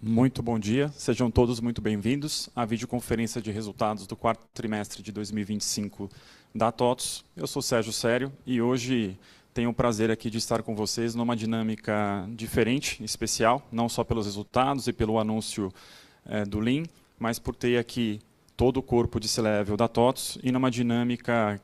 Muito bom dia, sejam todos muito bem-vindos à videoconferência de resultados do quarto trimestre de 2025 da TOTVS. Eu sou Sérgio Sério e hoje tenho o prazer aqui de estar com vocês numa dinâmica diferente, especial, não só pelos resultados e pelo anúncio do Lean, mas por ter aqui todo o corpo de C-Level da TOTVS e numa dinâmica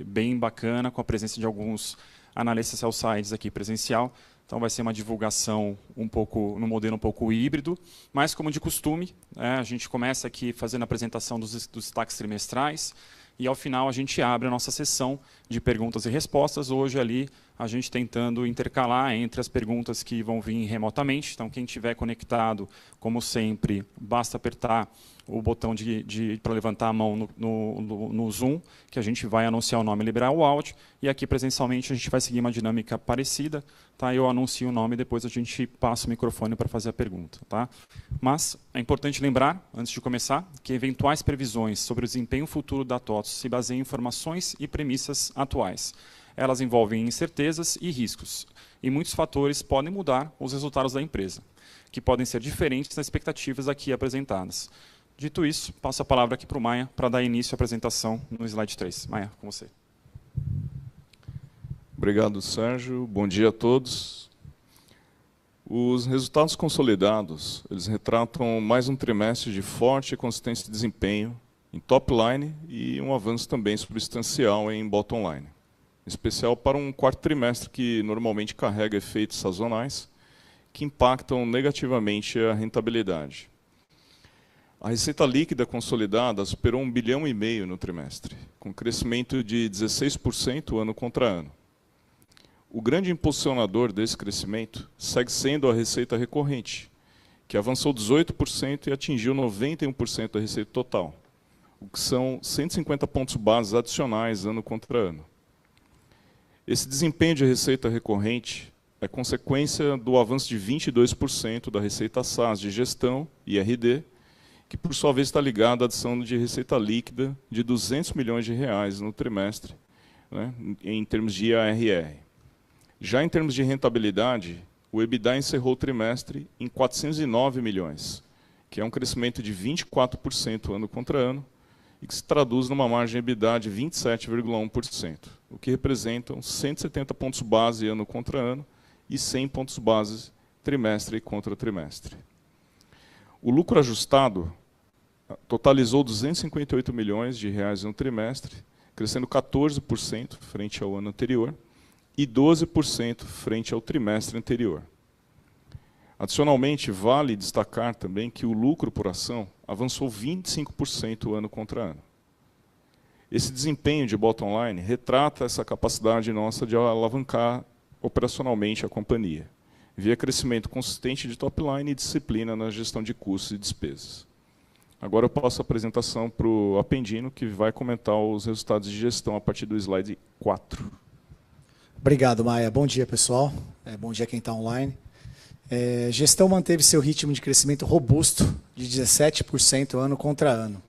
bem bacana, com a presença de alguns analistas sell-sides aqui presencial. Então vai ser uma divulgação no modelo um pouco híbrido, mas como de costume, a gente começa aqui fazendo a apresentação dos destaques trimestrais e ao final a gente abre a nossa sessão de perguntas e respostas. Hoje ali a gente tentando intercalar entre as perguntas que vão vir remotamente. Então quem estiver conectado, como sempre, basta apertar o botão para levantar a mão no Zoom, que a gente vai anunciar o nome e liberar o áudio. E aqui presencialmente a gente vai seguir uma dinâmica parecida. Tá? Eu anuncio o nome e depois a gente passa o microfone para fazer a pergunta. Tá? Mas é importante lembrar, antes de começar, que eventuais previsões sobre o desempenho futuro da TOTVS se baseiam em informações e premissas atuais. Elas envolvem incertezas e riscos, e muitos fatores podem mudar os resultados da empresa, que podem ser diferentes das expectativas aqui apresentadas. Dito isso, passo a palavra aqui para o Maia para dar início à apresentação no slide 3. Maia, com você. Obrigado, Sérgio. Bom dia a todos. Os resultados consolidados, eles retratam mais um trimestre de forte e consistente desempenho em top line e um avanço também substancial em bottom line. Em especial para um quarto trimestre que normalmente carrega efeitos sazonais que impactam negativamente a rentabilidade. A receita líquida consolidada superou 1,5 bilhão no trimestre, com crescimento de 16% ano contra ano. O grande impulsionador desse crescimento segue sendo a receita recorrente, que avançou 18% e atingiu 91% da receita total, o que são 150 pontos base adicionais ano contra ano. Esse desempenho de receita recorrente é consequência do avanço de 22% da receita SaaS de gestão, IRD, que por sua vez está ligado à adição de receita líquida de R$200 milhões no trimestre, né, em termos de ARR. Já em termos de rentabilidade, o EBITDA encerrou o trimestre em 409 milhões, que é um crescimento de 24% ano contra ano, e que se traduz numa margem EBITDA de 27,1%, o que representam 170 pontos base ano contra ano e 100 pontos base trimestre contra trimestre. O lucro ajustado totalizou R$258 milhões no trimestre, crescendo 14% frente ao ano anterior e 12% frente ao trimestre anterior. Adicionalmente, vale destacar também que o lucro por ação avançou 25% ano contra ano. Esse desempenho de bottom line retrata essa capacidade nossa de alavancar operacionalmente a companhia, via crescimento consistente de top line e disciplina na gestão de custos e despesas. Agora eu passo a apresentação para o Apendino, que vai comentar os resultados de gestão a partir do slide 4. Obrigado, Maia. Bom dia, pessoal. Bom dia quem está online. Gestão manteve seu ritmo de crescimento robusto de 17% ano contra ano,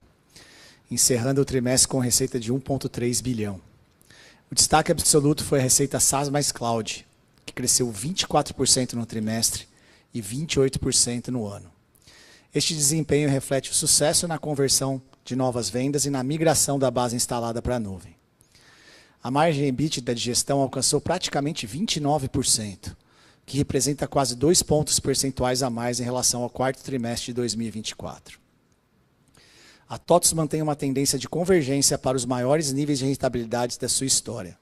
encerrando o trimestre com receita de 1,3 bilhão. O destaque absoluto foi a receita SaaS mais Cloud, que cresceu 24% no trimestre e 28% no ano. Este desempenho reflete o sucesso na conversão de novas vendas e na migração da base instalada para a nuvem. A margem EBITDA de gestão alcançou praticamente 29%, que representa quase 2 pontos percentuais a mais em relação ao quarto trimestre de 2024. A TOTVS mantém uma tendência de convergência para os maiores níveis de rentabilidade da sua história,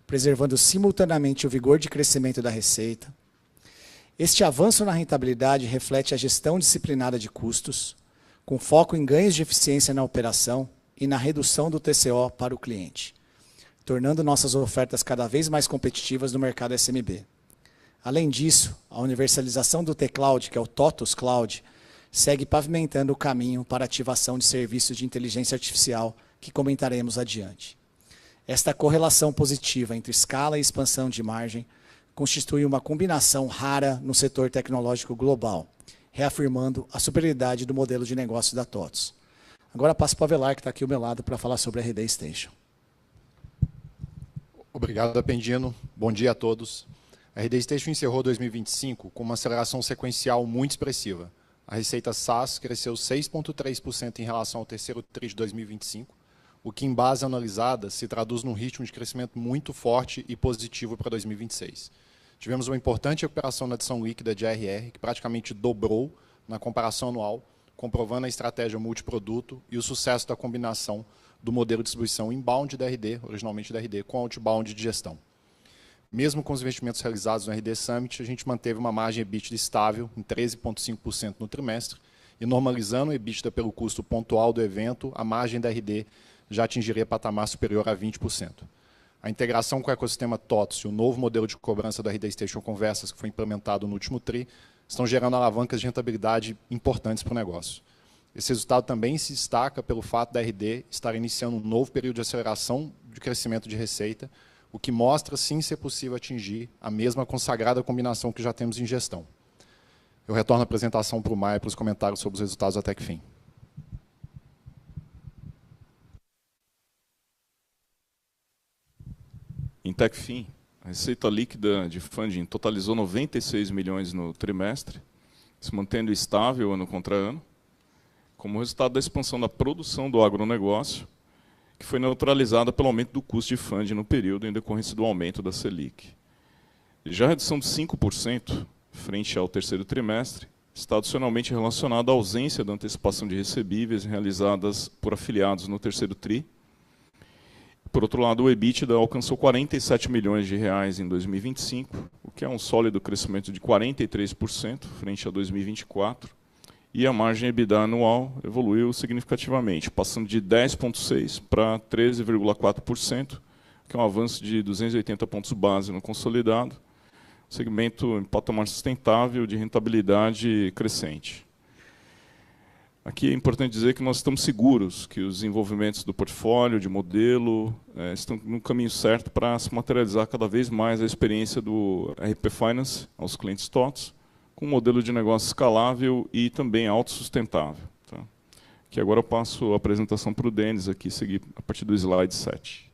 preservando simultaneamente o vigor de crescimento da receita. Este avanço na rentabilidade reflete a gestão disciplinada de custos, com foco em ganhos de eficiência na operação e na redução do TCO para o cliente, tornando nossas ofertas cada vez mais competitivas no mercado SMB. Além disso, a universalização do T-Cloud, que é o TOTVS Cloud, segue pavimentando o caminho para a ativação de serviços de inteligência artificial, que comentaremos adiante. Esta correlação positiva entre escala e expansão de margem constitui uma combinação rara no setor tecnológico global, reafirmando a superioridade do modelo de negócio da TOTVS. Agora passo para o Avelar, que está aqui ao meu lado, para falar sobre a RD Station. Obrigado, Apendino. Bom dia a todos. A RD Station encerrou 2025 com uma aceleração sequencial muito expressiva, A receita SaaS cresceu 6,3% em relação ao terceiro TRI de 2025, o que, em base analisada, se traduz num ritmo de crescimento muito forte e positivo para 2026. Tivemos uma importante recuperação na adição líquida de ARR, que praticamente dobrou na comparação anual, comprovando a estratégia multiproduto e o sucesso da combinação do modelo de distribuição inbound da RD, originalmente da RD, com outbound de gestão. Mesmo com os investimentos realizados no RD Summit, a gente manteve uma margem EBITDA estável em 13,5% no trimestre e, normalizando o EBITDA pelo custo pontual do evento, a margem da RD já atingiria patamar superior a 20%. A integração com o ecossistema TOTS e o novo modelo de cobrança da RD Station Conversas, que foi implementado no último TRI, estão gerando alavancas de rentabilidade importantes para o negócio. Esse resultado também se destaca pelo fato da RD estar iniciando um novo período de aceleração de crescimento de receita, o que mostra, sim, ser possível atingir a mesma consagrada combinação que já temos em gestão. Eu retorno a apresentação para o Maia para os comentários sobre os resultados da TechFin. Em TechFin, a receita líquida de funding totalizou 96 milhões no trimestre, se mantendo estável ano contra ano, como resultado da expansão da produção do agronegócio, que foi neutralizada pelo aumento do custo de funding no período em decorrência do aumento da Selic. Já a redução de 5% frente ao terceiro trimestre está adicionalmente relacionada à ausência da antecipação de recebíveis realizadas por afiliados no terceiro TRI. Por outro lado, o EBITDA alcançou 47 milhões de reais em 2025, o que é um sólido crescimento de 43% frente a 2024, e a margem EBITDA anual evoluiu significativamente, passando de 10,6% para 13,4%, que é um avanço de 280 pontos base no consolidado, segmento em patamar sustentável de rentabilidade crescente. Aqui é importante dizer que nós estamos seguros que os desenvolvimentos do portfólio, de modelo, estão no caminho certo para se materializar cada vez mais a experiência do RP Finance aos clientes TOTS, com um modelo de negócio escalável e também autossustentável. Tá? Que agora eu passo a apresentação para o Denis, aqui, seguir a partir do slide 7.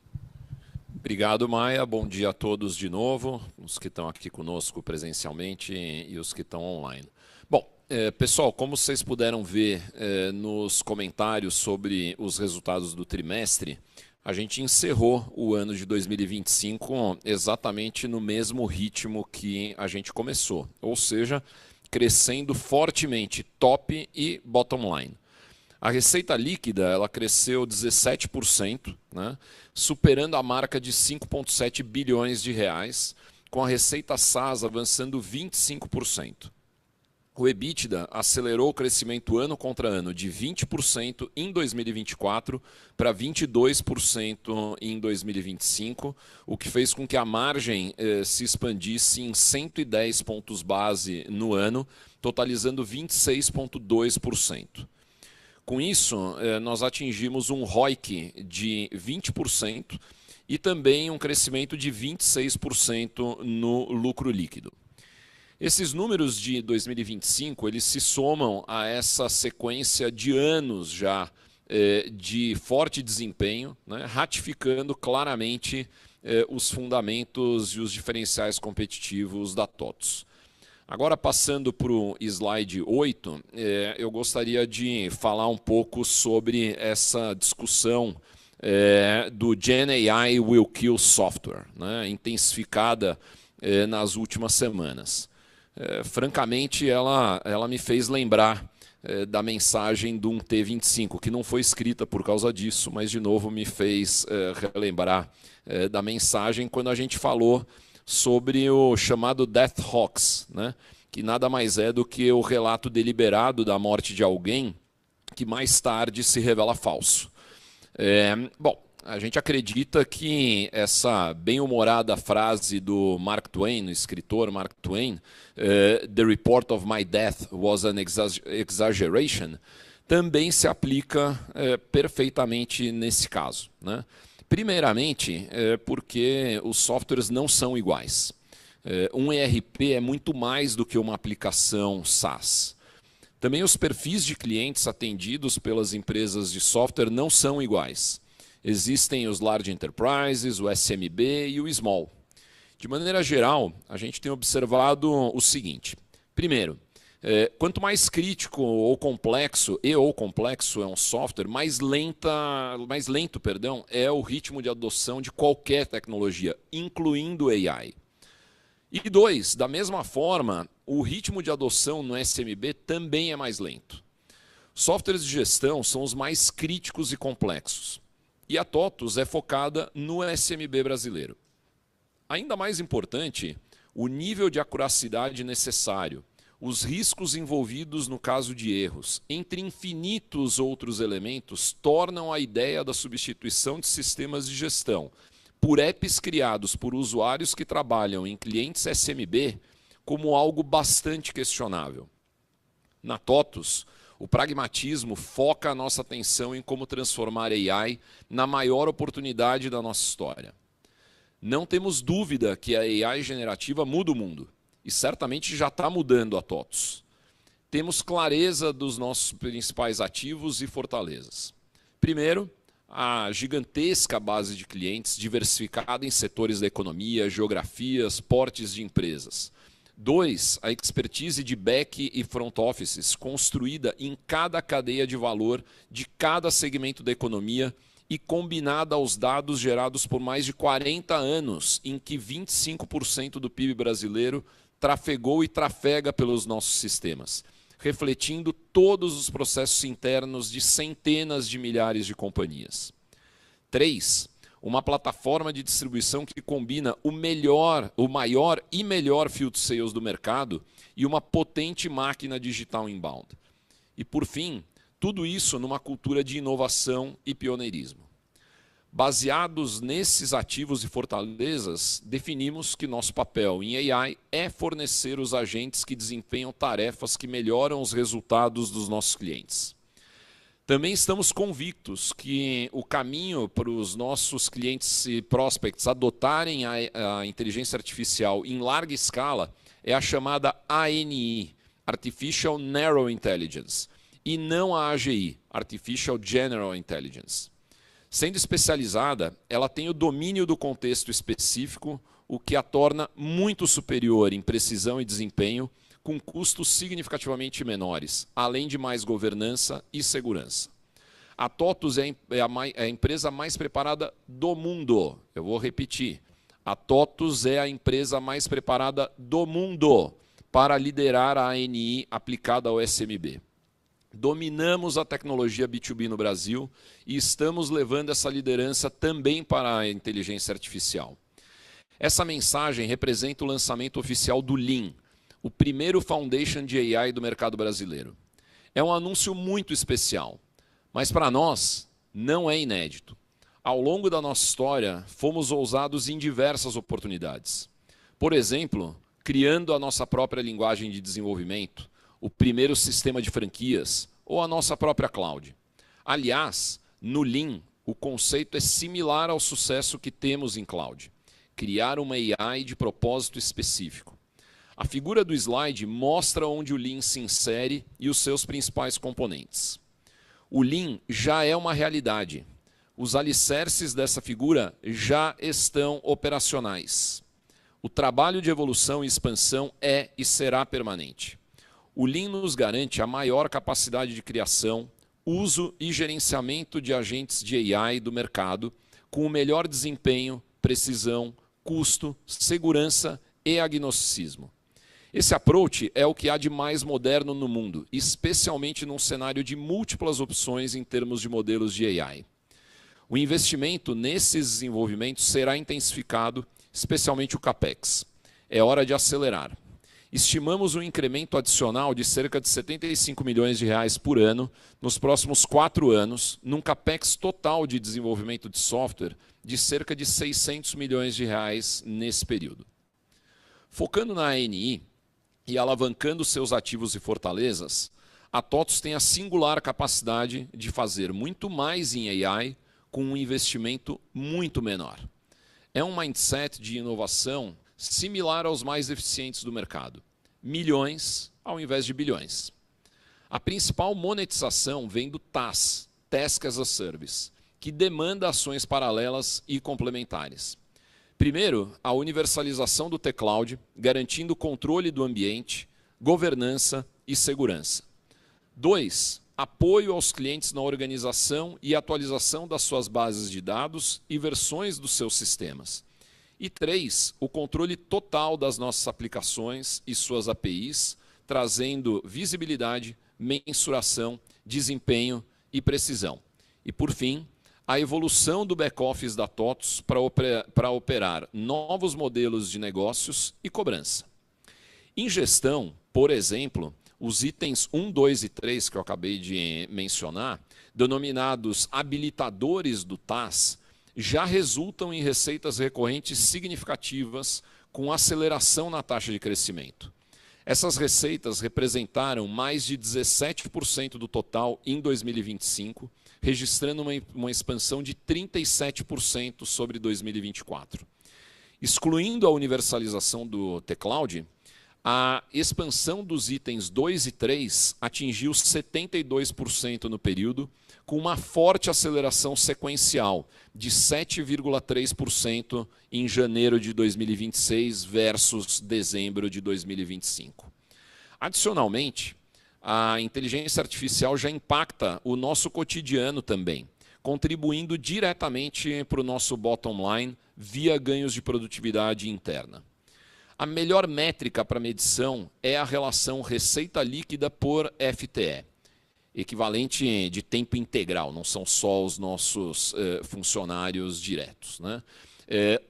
Obrigado, Maia. Bom dia a todos de novo, os que estão aqui conosco presencialmente e os que estão online. Bom, pessoal, como vocês puderam ver nos comentários sobre os resultados do trimestre, a gente encerrou o ano de 2025 exatamente no mesmo ritmo que a gente começou, ou seja, crescendo fortemente top e bottom line. A receita líquida ela cresceu 17%, né, superando a marca de 5,7 bilhões de reais, com a receita SaaS avançando 25%. O EBITDA acelerou o crescimento ano contra ano de 20% em 2024 para 22% em 2025, o que fez com que a margem se expandisse em 110 pontos base no ano, totalizando 26,2%. Com isso, nós atingimos um ROIC de 20% e também um crescimento de 26% no lucro líquido. Esses números de 2025 eles se somam a essa sequência de anos já de forte desempenho, né, ratificando claramente os fundamentos e os diferenciais competitivos da TOTS. Agora, passando para o slide 8, eu gostaria de falar um pouco sobre essa discussão do Gen AI will kill software, né, intensificada nas últimas semanas. Francamente, ela me fez lembrar da mensagem do T25, que não foi escrita por causa disso, mas de novo me fez relembrar da mensagem quando a gente falou sobre o chamado Death Hoax, né? Que nada mais é do que o relato deliberado da morte de alguém que mais tarde se revela falso. Bom, a gente acredita que essa bem-humorada frase do Mark Twain, o escritor Mark Twain, "The report of my death was an exaggeration", também se aplica perfeitamente nesse caso, né? Primeiramente, porque os softwares não são iguais. Um ERP é muito mais do que uma aplicação SaaS. Também os perfis de clientes atendidos pelas empresas de software não são iguais. Existem os Large Enterprises, o SMB e o Small. De maneira geral, a gente tem observado o seguinte. Primeiro, Quanto mais crítico ou complexo é um software, mais lento é o ritmo de adoção de qualquer tecnologia, incluindo AI. E 2, da mesma forma, o ritmo de adoção no SMB também é mais lento. Softwares de gestão são os mais críticos e complexos. E a TOTVS é focada no SMB brasileiro. Ainda mais importante, o nível de acuracidade necessário, os riscos envolvidos no caso de erros, entre infinitos outros elementos, tornam a ideia da substituição de sistemas de gestão por apps criados por usuários que trabalham em clientes SMB como algo bastante questionável. Na TOTVS, o pragmatismo foca a nossa atenção em como transformar AI na maior oportunidade da nossa história. Não temos dúvida que a AI generativa muda o mundo. E certamente já está mudando a TOTVS. Temos clareza dos nossos principais ativos e fortalezas. Primeiro, a gigantesca base de clientes diversificada em setores da economia, geografias, portes de empresas. 2, a expertise de back e front offices construída em cada cadeia de valor de cada segmento da economia e combinada aos dados gerados por mais de 40 anos, em que 25% do PIB brasileiro trafegou e trafega pelos nossos sistemas, refletindo todos os processos internos de centenas de milhares de companhias. 3, uma plataforma de distribuição que combina o maior e melhor field sales do mercado e uma potente máquina digital inbound. E, por fim, tudo isso numa cultura de inovação e pioneirismo. Baseados nesses ativos e fortalezas, definimos que nosso papel em AI é fornecer os agentes que desempenham tarefas que melhoram os resultados dos nossos clientes. Também estamos convictos que o caminho para os nossos clientes e prospects adotarem a inteligência artificial em larga escala é a chamada ANI, Artificial Narrow Intelligence, e não a AGI, Artificial General Intelligence. Sendo especializada, ela tem o domínio do contexto específico, o que a torna muito superior em precisão e desempenho, com custos significativamente menores, além de mais governança e segurança. A TOTVS é a empresa mais preparada do mundo. Eu vou repetir. A TOTVS é a empresa mais preparada do mundo para liderar a ANI aplicada ao SMB. Dominamos a tecnologia B2B no Brasil e estamos levando essa liderança também para a inteligência artificial. Essa mensagem representa o lançamento oficial do Lean, o primeiro foundation de AI do mercado brasileiro. É um anúncio muito especial, mas para nós não é inédito. Ao longo da nossa história, fomos ousados em diversas oportunidades. Por exemplo, criando a nossa própria linguagem de desenvolvimento, o primeiro sistema de franquias ou a nossa própria cloud. Aliás, no Lean, o conceito é similar ao sucesso que temos em cloud. Criar uma AI de propósito específico. A figura do slide mostra onde o Lean se insere e os seus principais componentes. O Lean já é uma realidade. Os alicerces dessa figura já estão operacionais. O trabalho de evolução e expansão é e será permanente. O Lean nos garante a maior capacidade de criação, uso e gerenciamento de agentes de AI do mercado, com o melhor desempenho, precisão, custo, segurança e agnosticismo. Esse approach é o que há de mais moderno no mundo, especialmente num cenário de múltiplas opções em termos de modelos de AI. O investimento nesses desenvolvimentos será intensificado, especialmente o CAPEX. É hora de acelerar. Estimamos um incremento adicional de cerca de 75 milhões de reais por ano nos próximos 4 anos, num CAPEX total de desenvolvimento de software de cerca de 600 milhões de reais nesse período. Focando na ANI e alavancando seus ativos e fortalezas, a TOTVS tem a singular capacidade de fazer muito mais em AI com um investimento muito menor. É um mindset de inovação similar aos mais eficientes do mercado. Milhões ao invés de bilhões. A principal monetização vem do TaaS, Task as a Service, que demanda ações paralelas e complementares. Primeiro, a universalização do T-Cloud, garantindo o controle do ambiente, governança e segurança. 2. Apoio aos clientes na organização e atualização das suas bases de dados e versões dos seus sistemas. E 3. O controle total das nossas aplicações e suas APIs, trazendo visibilidade, mensuração, desempenho e precisão. E, por fim, a evolução do back-office da TOTVS para operar novos modelos de negócios e cobrança. Em gestão, por exemplo, os itens 1, 2 e 3 que eu acabei de mencionar, denominados habilitadores do TaaS, já resultam em receitas recorrentes significativas com aceleração na taxa de crescimento. Essas receitas representaram mais de 17% do total em 2025, registrando uma expansão de 37% sobre 2024. Excluindo a universalização do T-Cloud, a expansão dos itens 2 e 3 atingiu 72% no período, com uma forte aceleração sequencial de 7,3% em janeiro de 2026 versus dezembro de 2025. Adicionalmente, a inteligência artificial já impacta o nosso cotidiano também, contribuindo diretamente para o nosso bottom line via ganhos de produtividade interna. A melhor métrica para medição é a relação receita líquida por FTE, equivalente de tempo integral, não são só os nossos funcionários diretos, né?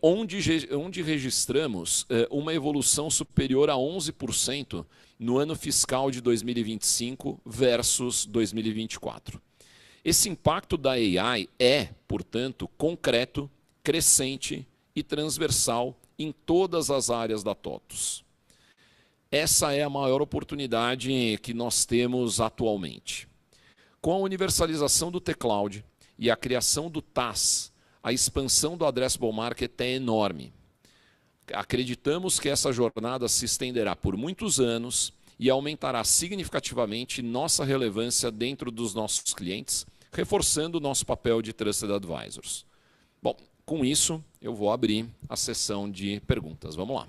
Onde registramos uma evolução superior a 11% no ano fiscal de 2025 versus 2024. Esse impacto da AI é, portanto, concreto, crescente e transversal em todas as áreas da TOTVS. Essa é a maior oportunidade que nós temos atualmente. Com a universalização do T-Cloud e a criação do TaaS, a expansão do addressable market é enorme. Acreditamos que essa jornada se estenderá por muitos anos e aumentará significativamente nossa relevância dentro dos nossos clientes, reforçando o nosso papel de Trusted Advisors. Bom, com isso, eu vou abrir a sessão de perguntas. Vamos lá.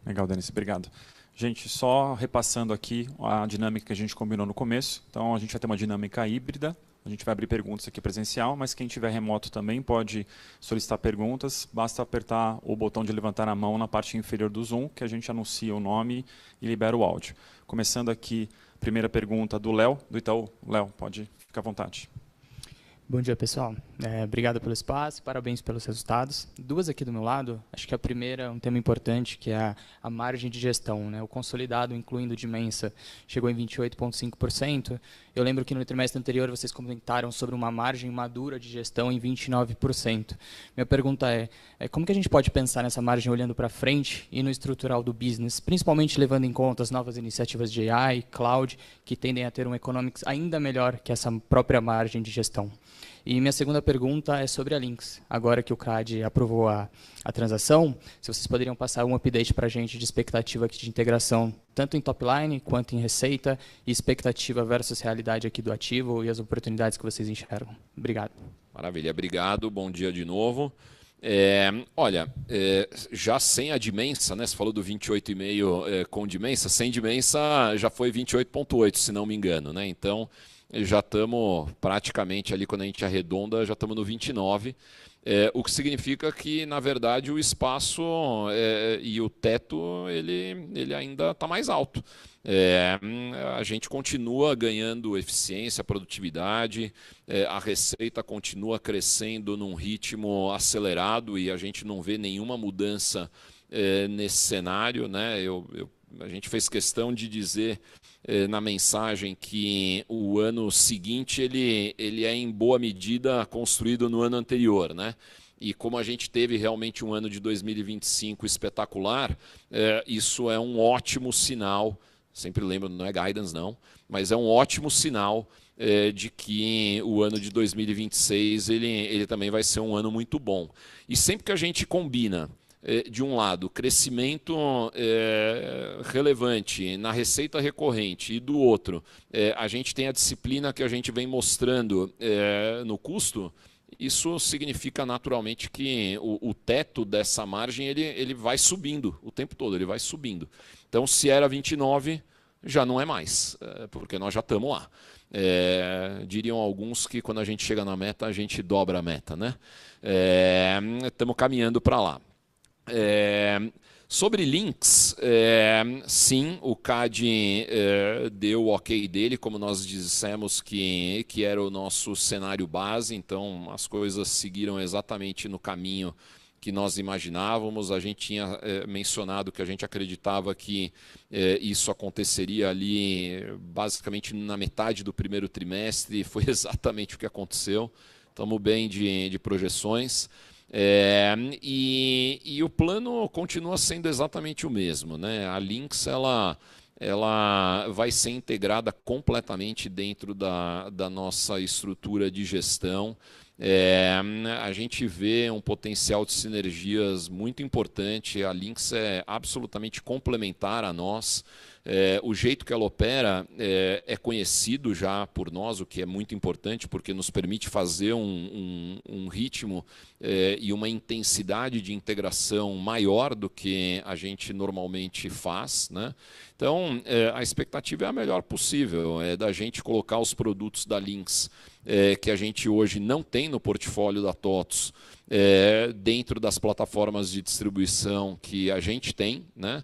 Legal, Denis, obrigado. Gente, só repassando aqui a dinâmica que a gente combinou no começo. Então, a gente vai ter uma dinâmica híbrida. A gente vai abrir perguntas aqui presencial, mas quem tiver remoto também pode solicitar perguntas. Basta apertar o botão de levantar a mão na parte inferior do Zoom, que a gente anuncia o nome e libera o áudio. Começando aqui, primeira pergunta do Léo, do Itaú. Léo, pode ficar à vontade. Bom dia, pessoal. Obrigado pelo espaço, parabéns pelos resultados. Duas aqui do meu lado. Acho que a primeira é um tema importante, que é a margem de gestão, né? O consolidado, incluindo Dimensa, chegou em 28,5%. Eu lembro que no trimestre anterior vocês comentaram sobre uma margem madura de gestão em 29%. Minha pergunta é como que a gente pode pensar nessa margem olhando para frente e no estrutural do business, principalmente levando em conta as novas iniciativas de AI, cloud, que tendem a ter um economics ainda melhor que essa própria margem de gestão? E minha segunda pergunta é sobre a Lynx. Agora que o CAD aprovou a transação, se vocês poderiam passar um update para a gente de expectativa aqui de integração, tanto em top line quanto em receita, e expectativa versus realidade aqui do ativo e as oportunidades que vocês enxergam. Obrigado. Maravilha, obrigado. Bom dia de novo. Já sem a Dimensa, né? Você falou do 28,5 com Dimensa, sem Dimensa já foi 28,8, se não me engano, né? Então, já estamos praticamente ali, quando a gente arredonda, já estamos no 29, o que significa que, na verdade, o espaço e o teto ele ainda está mais alto. A gente continua ganhando eficiência, produtividade, a receita continua crescendo num ritmo acelerado e a gente não vê nenhuma mudança nesse cenário, né? A gente fez questão de dizer na mensagem que o ano seguinte ele é em boa medida construído no ano anterior, né? E como a gente teve realmente um ano de 2025 espetacular, isso é um ótimo sinal, sempre lembro, não é guidance não, mas é um ótimo sinal de que o ano de 2026 ele também vai ser um ano muito bom. E sempre que a gente combina de um lado, crescimento relevante na receita recorrente e do outro, a gente tem a disciplina que a gente vem mostrando no custo, isso significa naturalmente que o teto dessa margem ele vai subindo o tempo todo, ele vai subindo. Então, se era 29, já não é mais, porque nós já estamos lá. Diriam alguns que quando a gente chega na meta, a gente dobra a meta, né? Estamos caminhando para lá. Sobre links, sim, o CAD deu o ok dele, como nós dissemos que era o nosso cenário base, então as coisas seguiram exatamente no caminho que nós imaginávamos. A gente tinha mencionado que a gente acreditava que isso aconteceria ali basicamente na metade do primeiro trimestre, e foi exatamente o que aconteceu. Estamos bem de projeções. E o plano continua sendo exatamente o mesmo, né? A Lynx ela vai ser integrada completamente dentro da nossa estrutura de gestão. A gente vê um potencial de sinergias muito importante. A Lynx é absolutamente complementar a nós. O jeito que ela opera é conhecido já por nós, o que é muito importante, porque nos permite fazer um ritmo e uma intensidade de integração maior do que a gente normalmente faz, né? Então, a expectativa é a melhor possível, da gente colocar os produtos da Lynx que a gente hoje não tem no portfólio da TOTVS, dentro das plataformas de distribuição que a gente tem, né?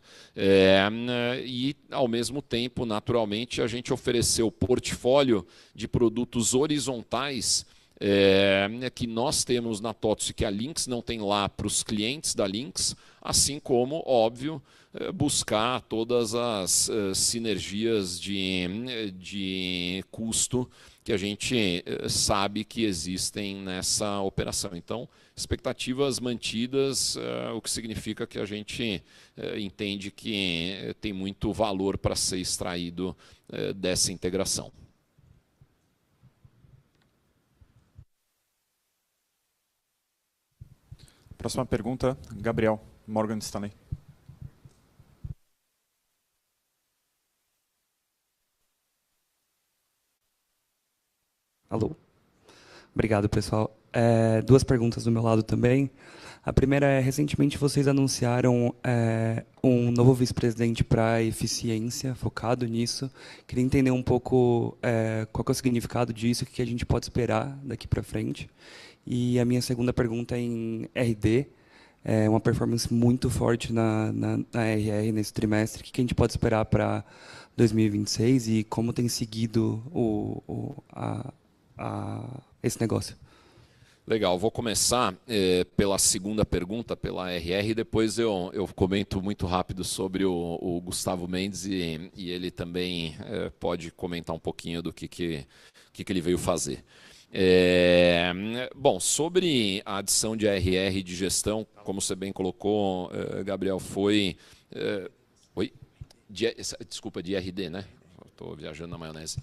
E, ao mesmo tempo, naturalmente, a gente ofereceu o portfólio de produtos horizontais que nós temos na TOTVS e que a Lynx não tem lá para os clientes da Lynx, assim como, óbvio, buscar todas as sinergias de custo que a gente sabe que existem nessa operação. Então, expectativas mantidas, o que significa que a gente entende que tem muito valor para ser extraído dessa integração. Próxima pergunta, Gabriel, Morgan Stanley. Alô. Obrigado, pessoal. Duas perguntas do meu lado também. A primeira é, recentemente vocês anunciaram um novo vice-presidente para eficiência, focado nisso. Queria entender um pouco qual que é o significado disso, o que a gente pode esperar daqui para frente. E a minha segunda pergunta é em RD, uma performance muito forte na RR nesse trimestre. O que a gente pode esperar para 2026 e como tem seguido esse negócio? Legal, vou começar pela segunda pergunta, pela RR, depois eu comento muito rápido sobre o Gustavo Mendes e ele também pode comentar um pouquinho do que ele veio fazer. Bom, sobre a adição de ARR de gestão, como você bem colocou, Gabriel, foi... desculpa, de RD, né? Estou viajando na maionese.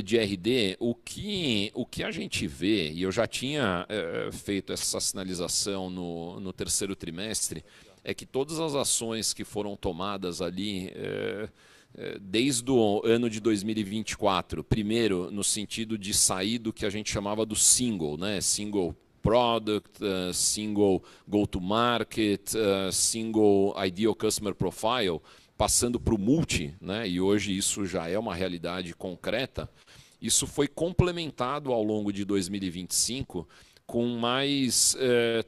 De RD, o que a gente vê, e eu já tinha feito essa sinalização no terceiro trimestre, é que todas as ações que foram tomadas ali... desde o ano de 2024, primeiro no sentido de sair do que a gente chamava do single, né? Single product, single go-to-market, single ideal customer profile, passando para o multi, né? E hoje isso já é uma realidade concreta. Isso foi complementado ao longo de 2025 com mais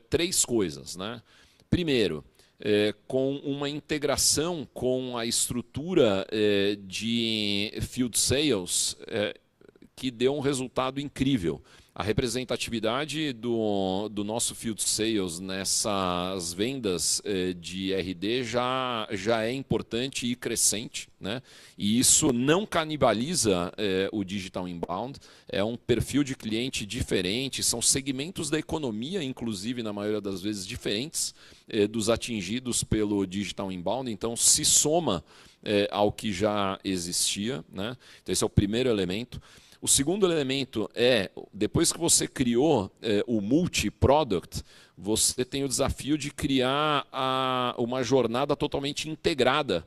três coisas, né? Primeiro, com uma integração com a estrutura de field sales que deu um resultado incrível. A representatividade do nosso field sales nessas vendas de RD já é importante e crescente, né? E isso não canibaliza o digital inbound, é um perfil de cliente diferente, são segmentos da economia, inclusive, na maioria das vezes, diferentes dos atingidos pelo digital inbound, então se soma ao que já existia, né? Então esse é o primeiro elemento. O segundo elemento é, depois que você criou o multi-product, você tem o desafio de criar uma jornada totalmente integrada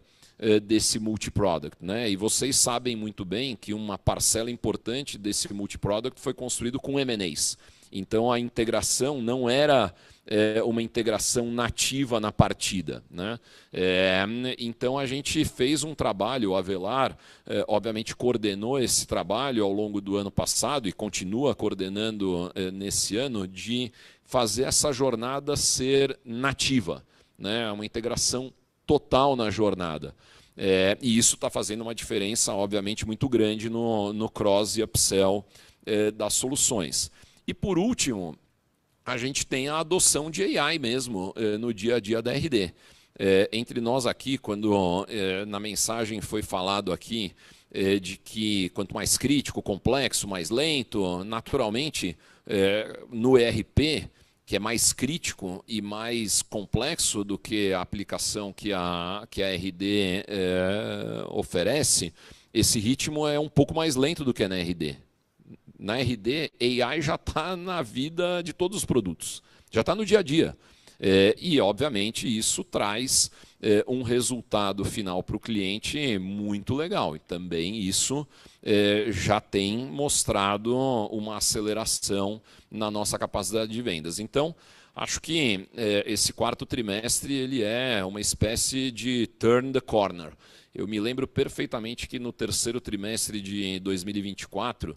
desse multi-product, né? E vocês sabem muito bem que uma parcela importante desse multi-product foi construído com M&As. Então a integração não era uma integração nativa na partida, né? Então a gente fez um trabalho, o Avelar obviamente coordenou esse trabalho ao longo do ano passado e continua coordenando nesse ano, de fazer essa jornada ser nativa, né? Uma integração total na jornada. E isso está fazendo uma diferença, obviamente, muito grande no cross e upsell das soluções. E, por último, a gente tem a adoção de AI mesmo no dia a dia da RD. Entre nós aqui, quando na mensagem foi falado aqui de que quanto mais crítico, complexo, mais lento, naturalmente, no ERP, que é mais crítico e mais complexo do que a aplicação que a RD oferece, esse ritmo é um pouco mais lento do que na RD. Na RD, AI já está na vida de todos os produtos, já está no dia a dia. E, obviamente, isso traz um resultado final para o cliente muito legal. E também isso já tem mostrado uma aceleração na nossa capacidade de vendas. Então, acho que esse quarto trimestre ele é uma espécie de turn the corner. Eu me lembro perfeitamente que no terceiro trimestre de 2024,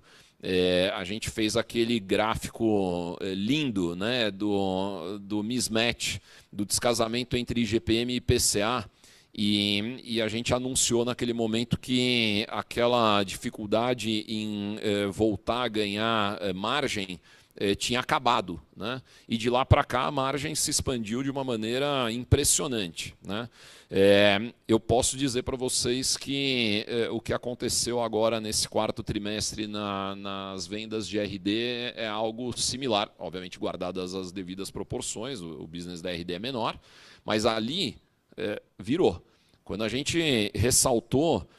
a gente fez aquele gráfico lindo, né, do mismatch, do descasamento entre IGPM e IPCA, e a gente anunciou naquele momento que aquela dificuldade em voltar a ganhar margem tinha acabado, né? E de lá para cá a margem se expandiu de uma maneira impressionante, né? Eu posso dizer para vocês que o que aconteceu agora nesse quarto trimestre nas vendas de RD é algo similar, obviamente guardadas as devidas proporções, o business da RD é menor, mas ali virou. Quando a gente ressaltou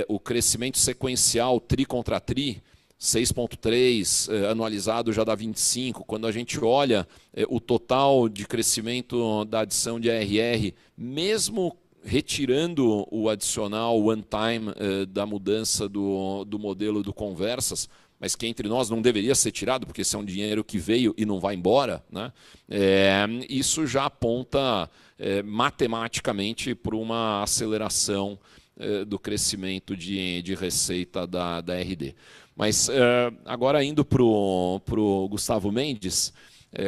o crescimento sequencial tri contra tri, 6,3, anualizado já dá 25. Quando a gente olha o total de crescimento da adição de ARR, mesmo retirando o adicional one time da mudança do modelo do Conversas, mas que entre nós não deveria ser tirado, porque esse é um dinheiro que veio e não vai embora, né? Isso já aponta matematicamente para uma aceleração do crescimento de receita da RD. Mas agora indo para o Gustavo Mendes,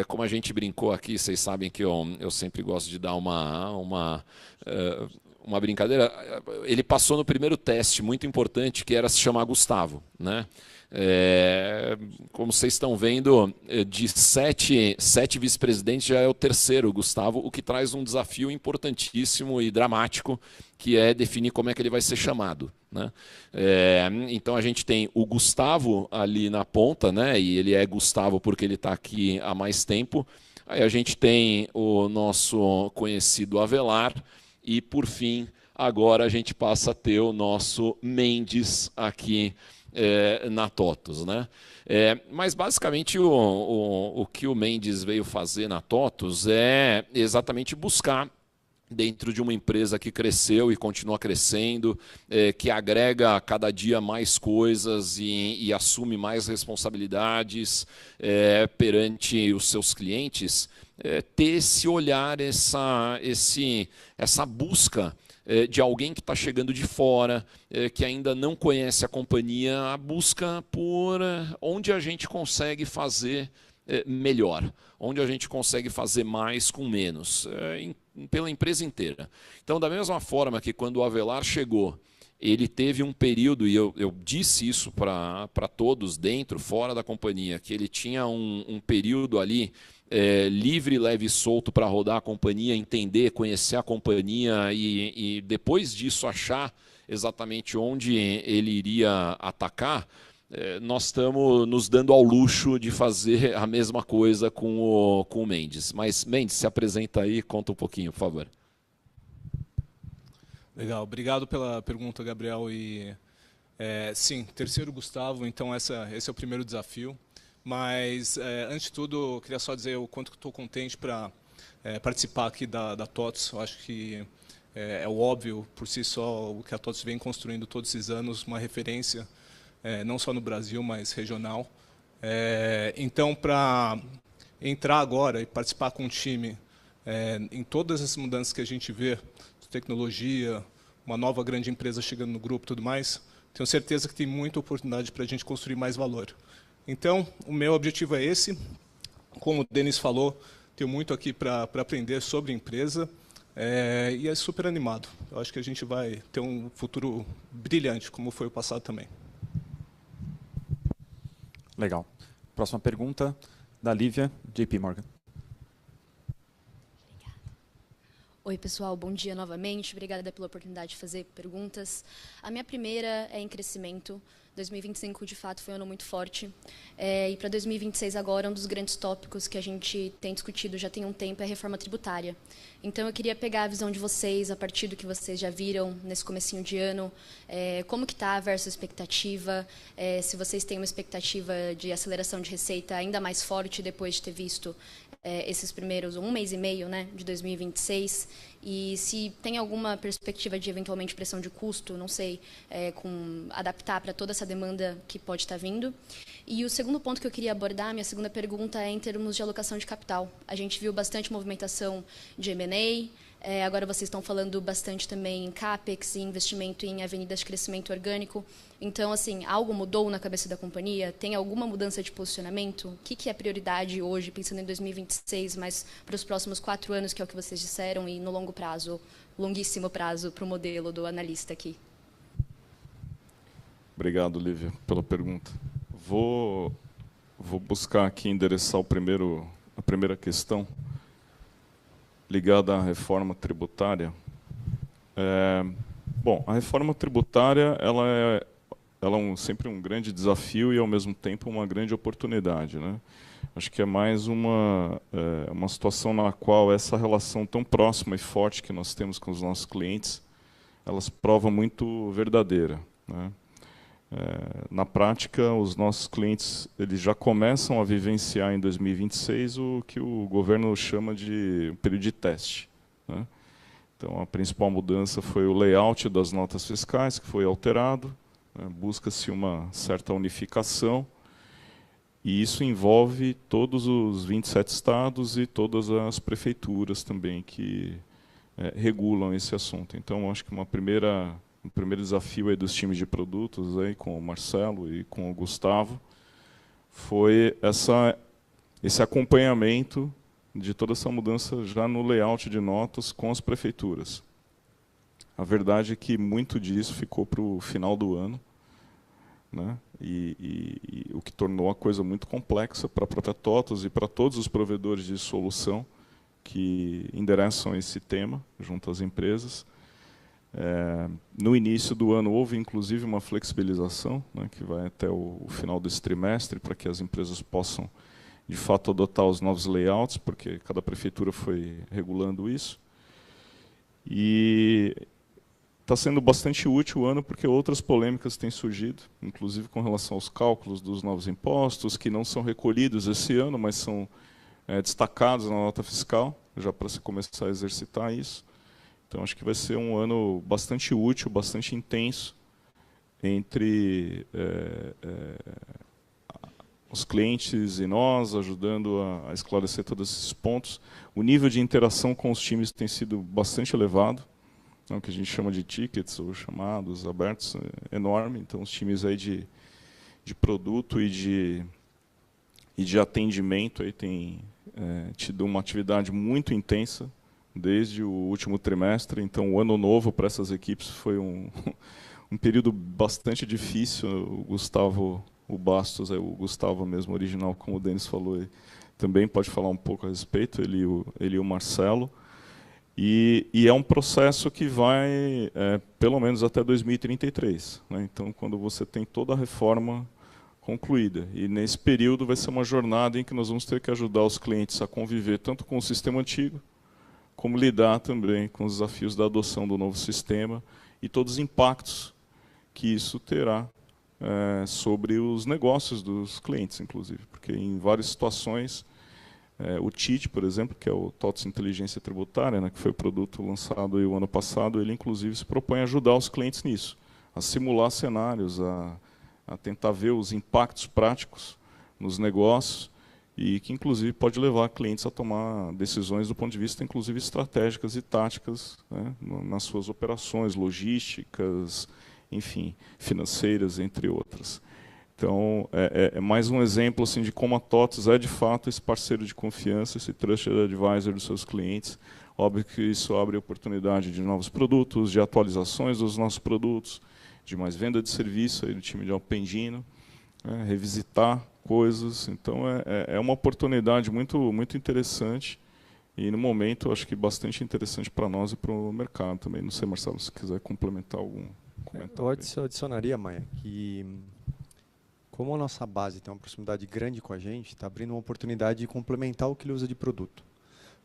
como a gente brincou aqui, vocês sabem que eu sempre gosto de dar uma brincadeira. Ele passou no primeiro teste muito importante, que era se chamar Gustavo, né? Como vocês estão vendo, de sete vice-presidentes já é o terceiro, Gustavo, o que traz um desafio importantíssimo e dramático, que é definir como é que ele vai ser chamado, né? Então a gente tem o Gustavo ali na ponta, né? E ele é Gustavo porque ele está aqui há mais tempo. Aí a gente tem o nosso conhecido Avelar e, por fim, agora a gente passa a ter o nosso Mendes aqui na TOTVS, né? Mas basicamente o que o Mendes veio fazer na TOTVS é exatamente buscar, dentro de uma empresa que cresceu e continua crescendo, que agrega cada dia mais coisas e assume mais responsabilidades perante os seus clientes, ter esse olhar, essa busca de alguém que está chegando de fora, que ainda não conhece a companhia, a busca por onde a gente consegue fazer melhor, onde a gente consegue fazer mais com menos, pela empresa inteira. Então, da mesma forma que quando o Avelar chegou, ele teve um período, e eu disse isso para todos, dentro, fora da companhia, que ele tinha um período ali livre, leve e solto para rodar a companhia, entender, conhecer a companhia e depois disso achar exatamente onde ele iria atacar. Nós estamos nos dando ao luxo de fazer a mesma coisa com o Mendes. Mas, Mendes, se apresenta aí e conta um pouquinho, por favor. Legal, obrigado pela pergunta, Gabriel. Sim, terceiro Gustavo, então esse é o primeiro desafio. Mas, antes de tudo, eu queria só dizer o quanto que estou contente para participar aqui da TOTVS. Eu acho que é o óbvio, por si só, o que a TOTVS vem construindo todos esses anos, uma referência, não só no Brasil, mas regional. Então, para entrar agora e participar com o time em todas as mudanças que a gente vê, tecnologia, uma nova grande empresa chegando no grupo e tudo mais, tenho certeza que tem muita oportunidade para a gente construir mais valor. Então, o meu objetivo é esse. Como o Denis falou, tenho muito aqui para aprender sobre a empresa e é super animado. Eu acho que a gente vai ter um futuro brilhante, como foi o passado também. Legal. Próxima pergunta, da Lívia, JP Morgan. Oi, pessoal. Bom dia novamente. Obrigada pela oportunidade de fazer perguntas. A minha primeira é em crescimento. 2025, de fato, foi um ano muito forte. E para 2026, agora, um dos grandes tópicos que a gente tem discutido já tem um tempo é a reforma tributária. Então, eu queria pegar a visão de vocês, a partir do que vocês já viram nesse comecinho de ano, como que está versus expectativa, se vocês têm uma expectativa de aceleração de receita ainda mais forte depois de ter visto esses primeiros 1 mês e meio, né, de 2026, e se tem alguma perspectiva de, eventualmente, pressão de custo, não sei, adaptar para toda essa demanda que pode estar vindo. E o segundo ponto que eu queria abordar, minha segunda pergunta, é em termos de alocação de capital. A gente viu bastante movimentação de M&A, agora vocês estão falando bastante também em CAPEX e investimento em avenidas de crescimento orgânico. Então, assim, algo mudou na cabeça da companhia? Tem alguma mudança de posicionamento? O que é prioridade hoje, pensando em 2026, mas para os próximos 4 anos, que é o que vocês disseram, e no longo prazo, longuíssimo prazo, para o modelo do analista aqui? Obrigado, Lívia, pela pergunta. Vou buscar aqui endereçar a primeira questão, ligada à reforma tributária. Bom, a reforma tributária ela é sempre um grande desafio e, ao mesmo tempo, uma grande oportunidade, né? Acho que é mais uma situação na qual essa relação tão próxima e forte que nós temos com os nossos clientes, ela se prova muito verdadeira, né? Na prática, os nossos clientes eles já começam a vivenciar em 2026 o que o governo chama de um período de teste, né? Então, a principal mudança foi o layout das notas fiscais, que foi alterado, né? Busca-se uma certa unificação, e isso envolve todos os 27 estados e todas as prefeituras também que regulam esse assunto. Então, acho que o primeiro desafio aí dos times de produtos, aí, com o Marcelo e com o Gustavo, foi esse acompanhamento de toda essa mudança já no layout de notas com as prefeituras. A verdade é que muito disso ficou para o final do ano, né? E o que tornou a coisa muito complexa para a própria TOTVS e para todos os provedores de solução que endereçam esse tema junto às empresas. No início do ano houve, inclusive, uma flexibilização, né, que vai até o final desse trimestre, para que as empresas possam, de fato, adotar os novos layouts, porque cada prefeitura foi regulando isso. E está sendo bastante útil o ano, porque outras polêmicas têm surgido, inclusive com relação aos cálculos dos novos impostos, que não são recolhidos esse ano, mas são destacados na nota fiscal, já para se começar a exercitar isso. Então, acho que vai ser um ano bastante útil, bastante intenso entre os clientes e nós, ajudando a esclarecer todos esses pontos. O nível de interação com os times tem sido bastante elevado, o que a gente chama de tickets ou chamados abertos, enorme. Então, os times aí de produto e de atendimento aí têm tido uma atividade muito intensa desde o último trimestre. Então, o ano novo para essas equipes foi um período bastante difícil. O Gustavo, o Bastos, o Gustavo mesmo, original, como o Denis falou, também pode falar um pouco a respeito, ele e o Marcelo. E é um processo que vai, pelo menos, até 2033. Né? Então, quando você tem toda a reforma concluída. E, nesse período, vai ser uma jornada em que nós vamos ter que ajudar os clientes a conviver tanto com o sistema antigo, como lidar também com os desafios da adoção do novo sistema e todos os impactos que isso terá sobre os negócios dos clientes, inclusive. Porque, em várias situações, o TIT, por exemplo, que é o TOTVS Inteligência Tributária, né, que foi o produto lançado aí o ano passado, ele, inclusive, se propõe a ajudar os clientes nisso, a simular cenários, a tentar ver os impactos práticos nos negócios e que, inclusive, pode levar clientes a tomar decisões do ponto de vista, inclusive, estratégicas e táticas, né, nas suas operações, logísticas, enfim, financeiras, entre outras. Então, é mais um exemplo assim, de como a TOTVS é, de fato, esse parceiro de confiança, esse trusted advisor dos seus clientes. Óbvio que isso abre oportunidade de novos produtos, de atualizações dos nossos produtos, de mais venda de serviço aí do time de Alpengino, né, revisitar coisas. Então, é uma oportunidade muito interessante e, no momento, acho que bastante interessante para nós e para o mercado também. Não sei, Marcelo, se quiser complementar algum comentário. Eu adicionaria, Maia, que como a nossa base tem uma proximidade grande com a gente, está abrindo uma oportunidade de complementar o que ele usa de produto.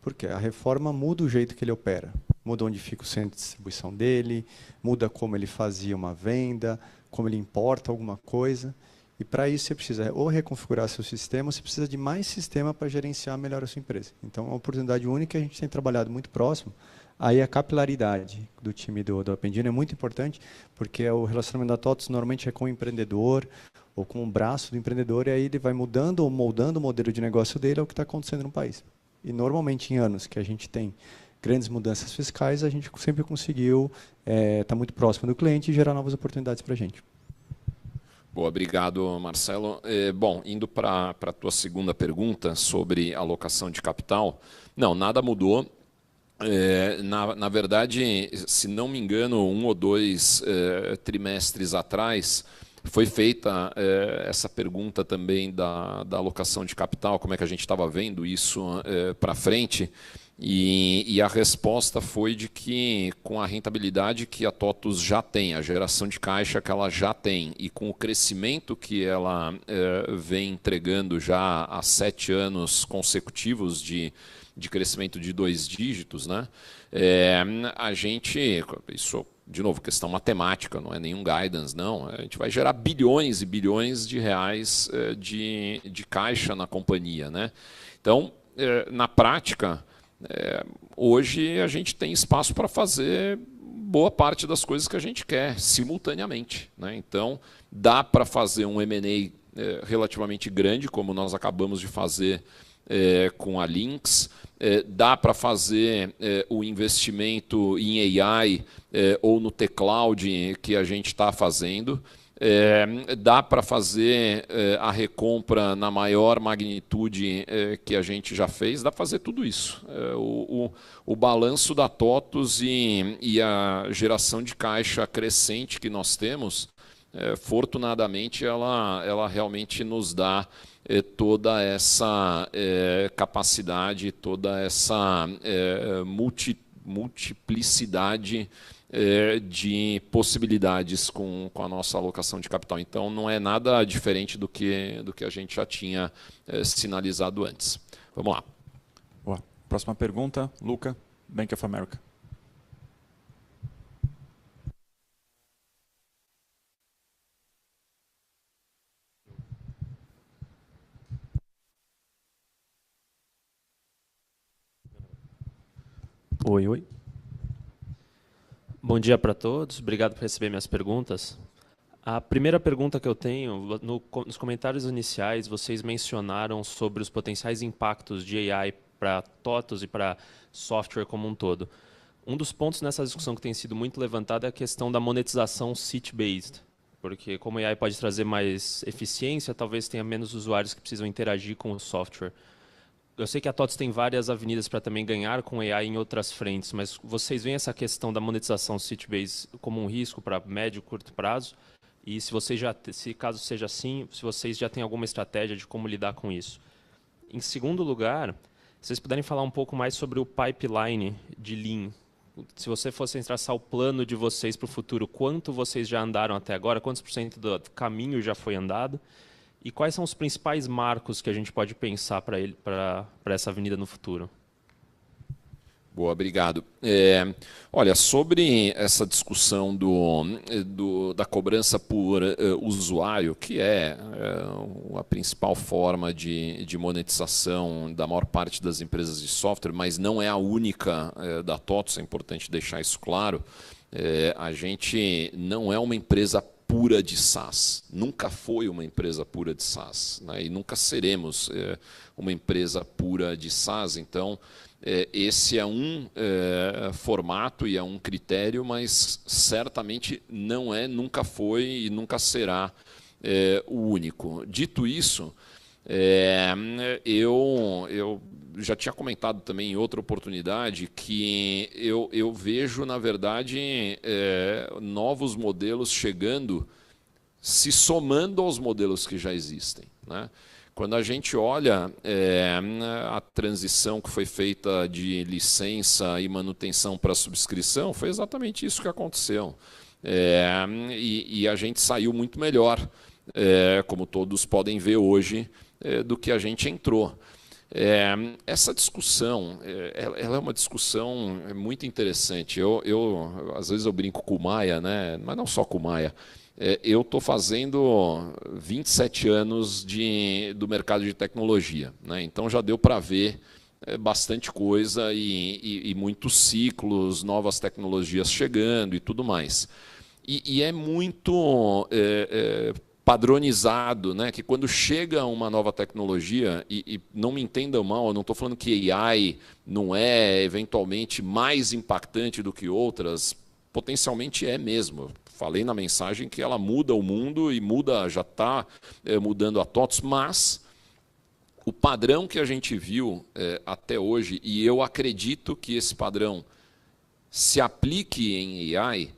Porque a reforma muda o jeito que ele opera, muda onde fica o centro de distribuição dele, muda como ele fazia uma venda, como ele importa alguma coisa. E para isso você precisa ou reconfigurar seu sistema, ou você precisa de mais sistema para gerenciar melhor a sua empresa. Então, é uma oportunidade única, a gente tem trabalhado muito próximo. Aí a capilaridade do time do Alpengino é muito importante, porque o relacionamento da TOTVS normalmente é com o empreendedor, ou com o braço do empreendedor, e aí ele vai mudando ou moldando o modelo de negócio dele ao que está acontecendo no país. E normalmente em anos que a gente tem grandes mudanças fiscais, a gente sempre conseguiu estar muito próximo do cliente e gerar novas oportunidades para a gente. Boa, obrigado, Marcelo. Bom, indo para a tua segunda pergunta sobre alocação de capital, não, nada mudou. Na verdade, se não me engano, 1 ou 2 trimestres atrás, foi feita essa pergunta também da alocação de capital, como é que a gente estava vendo isso para frente, e a resposta foi de que com a rentabilidade que a TOTVS já tem, a geração de caixa que ela já tem, e com o crescimento que ela vem entregando já há 7 anos consecutivos de crescimento de 2 dígitos, né? A gente, isso, de novo, questão matemática, não é nenhum guidance, não. A gente vai gerar bilhões e bilhões de reais de caixa na companhia, né? Então, na prática, hoje a gente tem espaço para fazer boa parte das coisas que a gente quer, simultaneamente, né? Então, dá para fazer um M&A relativamente grande, como nós acabamos de fazer com a Lynx, dá para fazer o investimento em AI ou no T-Cloud que a gente está fazendo, dá para fazer a recompra na maior magnitude que a gente já fez, dá para fazer tudo isso. O balanço da TOTVS e a geração de caixa crescente que nós temos, fortunadamente, ela realmente nos dá toda essa capacidade, toda essa multiplicidade de possibilidades com a nossa alocação de capital. Então, não é nada diferente do que a gente já tinha sinalizado antes. Vamos lá. Boa. Próxima pergunta, Luca, Bank of America. Oi. Bom dia para todos, obrigado por receber minhas perguntas. A primeira pergunta que eu tenho, nos comentários iniciais, vocês mencionaram sobre os potenciais impactos de AI para TOTVS e para software como um todo. Um dos pontos nessa discussão que tem sido muito levantado é a questão da monetização seat-based, porque como a AI pode trazer mais eficiência, talvez tenha menos usuários que precisam interagir com o software. Eu sei que a TOTVS tem várias avenidas para também ganhar com AI em outras frentes, mas vocês veem essa questão da monetização seat-based como um risco para médio e curto prazo? E se caso seja assim, se vocês já têm alguma estratégia de como lidar com isso? Em segundo lugar, se vocês puderem falar um pouco mais sobre o pipeline de Lean. Se você fosse traçar o plano de vocês para o futuro, quanto vocês já andaram até agora? Quantos % do caminho já foi andado? E quais são os principais marcos que a gente pode pensar para essa avenida no futuro? Boa, obrigado. Olha, sobre essa discussão da cobrança por usuário, que é a principal forma de monetização da maior parte das empresas de software, mas não é a única da TOTVS, é importante deixar isso claro. A gente não é uma empresa pura de SaaS. Nunca foi uma empresa pura de SaaS, né? E nunca seremos uma empresa pura de SaaS. Então, esse é um formato e é um critério, mas certamente não é, nunca foi e nunca será o único. Dito isso, eu já tinha comentado também em outra oportunidade que eu vejo, na verdade, novos modelos chegando, se somando aos modelos que já existem, né? Quando a gente olha a transição que foi feita de licença e manutenção para subscrição, foi exatamente isso que aconteceu. E a gente saiu muito melhor, como todos podem ver hoje, do que a gente entrou. Essa discussão, ela é uma discussão muito interessante. Às vezes eu brinco com o Maia, né? Mas não só com o Maia. Eu estou fazendo 27 anos do mercado de tecnologia, né? Então já deu para ver bastante coisa e muitos ciclos, novas tecnologias chegando e tudo mais. E é muito padronizado, né? Que quando chega uma nova tecnologia, e não me entendam mal, eu não estou falando que AI não é eventualmente mais impactante do que outras, potencialmente é mesmo. Falei na mensagem que ela muda o mundo e já está mudando a TOTVS, mas o padrão que a gente viu até hoje, e eu acredito que esse padrão se aplique em AI,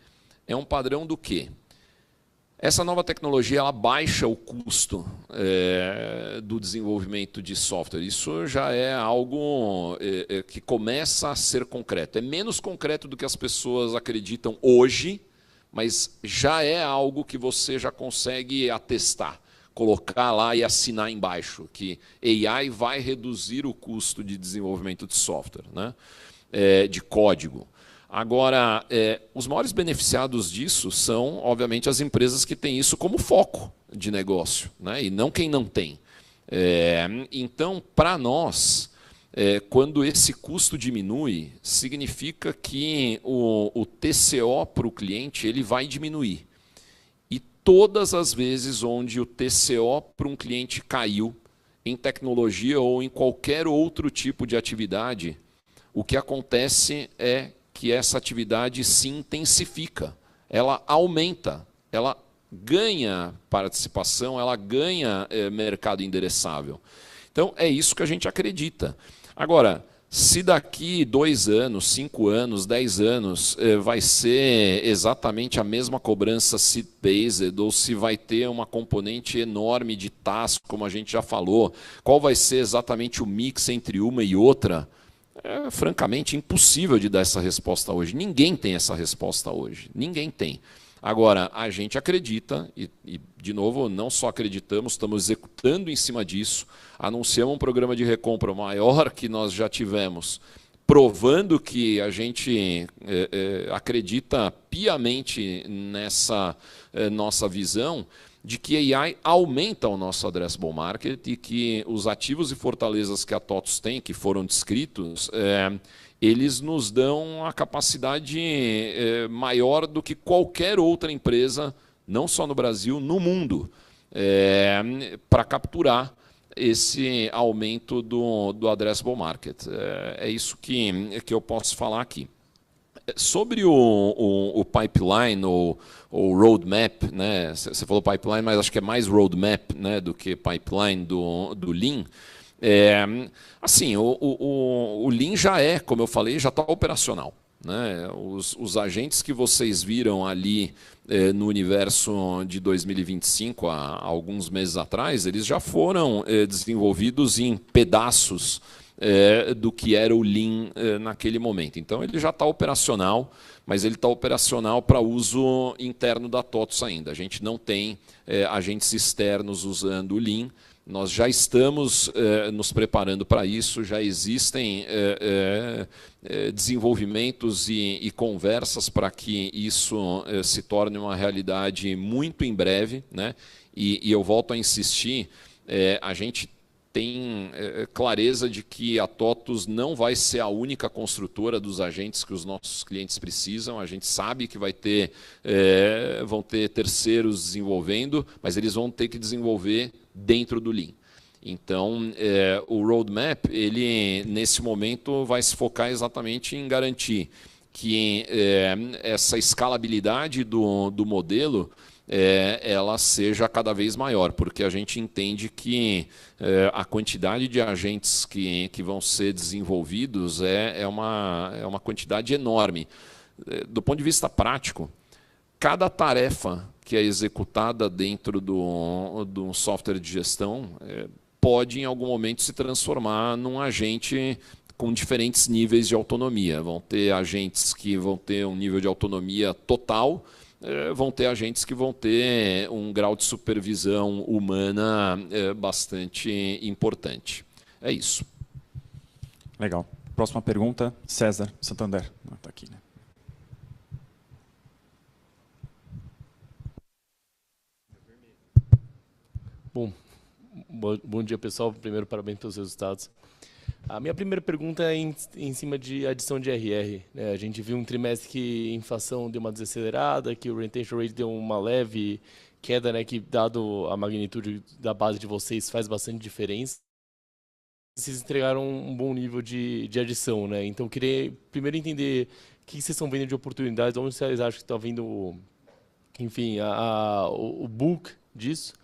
é um padrão do quê? Essa nova tecnologia ela baixa o custo do desenvolvimento de software. Isso já é algo que começa a ser concreto. É menos concreto do que as pessoas acreditam hoje, mas já é algo que você já consegue atestar, colocar lá e assinar embaixo, que AI vai reduzir o custo de desenvolvimento de software, né? De código. Agora, os maiores beneficiados disso são, obviamente, as empresas que têm isso como foco de negócio, né? E não quem não tem. Então, para nós, quando esse custo diminui, significa que o TCO para o cliente ele vai diminuir. E todas as vezes onde o TCO para um cliente caiu em tecnologia ou em qualquer outro tipo de atividade, o que acontece é que essa atividade se intensifica, ela aumenta, ela ganha participação, ela ganha mercado endereçável. Então, é isso que a gente acredita. Agora, se daqui 2 anos, 5 anos, 10 anos vai ser exatamente a mesma cobrança seat-based ou se vai ter uma componente enorme de task, como a gente já falou, qual vai ser exatamente o mix entre uma e outra, é francamente impossível de dar essa resposta hoje. Ninguém tem essa resposta hoje. Ninguém tem. Agora, a gente acredita, e de novo, não só acreditamos, estamos executando em cima disso, anunciamos um programa de recompra maior que nós já tivemos, provando que a gente acredita piamente nessa nossa visão de que AI aumenta o nosso addressable market e que os ativos e fortalezas que a TOTVS tem, que foram descritos, eles nos dão a capacidade maior do que qualquer outra empresa, não só no Brasil, no mundo, para capturar esse aumento do addressable market. É isso que eu posso falar aqui. Sobre o pipeline ou roadmap, né? Você falou pipeline, mas acho que é mais roadmap, né, do que pipeline do Lean. Assim, o Lean já como eu falei, já está operacional, né? Os agentes que vocês viram ali no universo de 2025, há alguns meses atrás, eles já foram desenvolvidos em pedaços do que era o Lean naquele momento. Então, ele já está operacional, mas ele está operacional para uso interno da TOTVS ainda. A gente não tem agentes externos usando o Lean. Nós já estamos nos preparando para isso, já existem desenvolvimentos e conversas para que isso se torne uma realidade muito em breve, né? E eu volto a insistir, a gente tem clareza de que a TOTVS não vai ser a única construtora dos agentes que os nossos clientes precisam. A gente sabe que vão ter terceiros desenvolvendo, mas eles vão ter que desenvolver dentro do Lean. Então, o roadmap, ele nesse momento vai se focar exatamente em garantir que essa escalabilidade do modelo ela seja cada vez maior, porque a gente entende que a quantidade de agentes que vão ser desenvolvidos é uma quantidade enorme. Do ponto de vista prático, cada tarefa que é executada dentro do software de gestão pode, em algum momento, se transformar num agente com diferentes níveis de autonomia. Vão ter agentes que vão ter um nível de autonomia total, vão ter agentes que vão ter um grau de supervisão humana bastante importante. É isso. Legal. Próxima pergunta, César Santander. Está aqui, né? Bom dia, pessoal. Primeiro, parabéns pelos resultados. A minha primeira pergunta é em cima de adição de RR. A gente viu um trimestre que a inflação deu uma desacelerada, que o retention rate deu uma leve queda, que, dado a magnitude da base de vocês, faz bastante diferença. Vocês entregaram um bom nível de adição. Então, eu queria primeiro entender o que vocês estão vendo de oportunidades, onde vocês acham que está vindo, enfim, o book disso,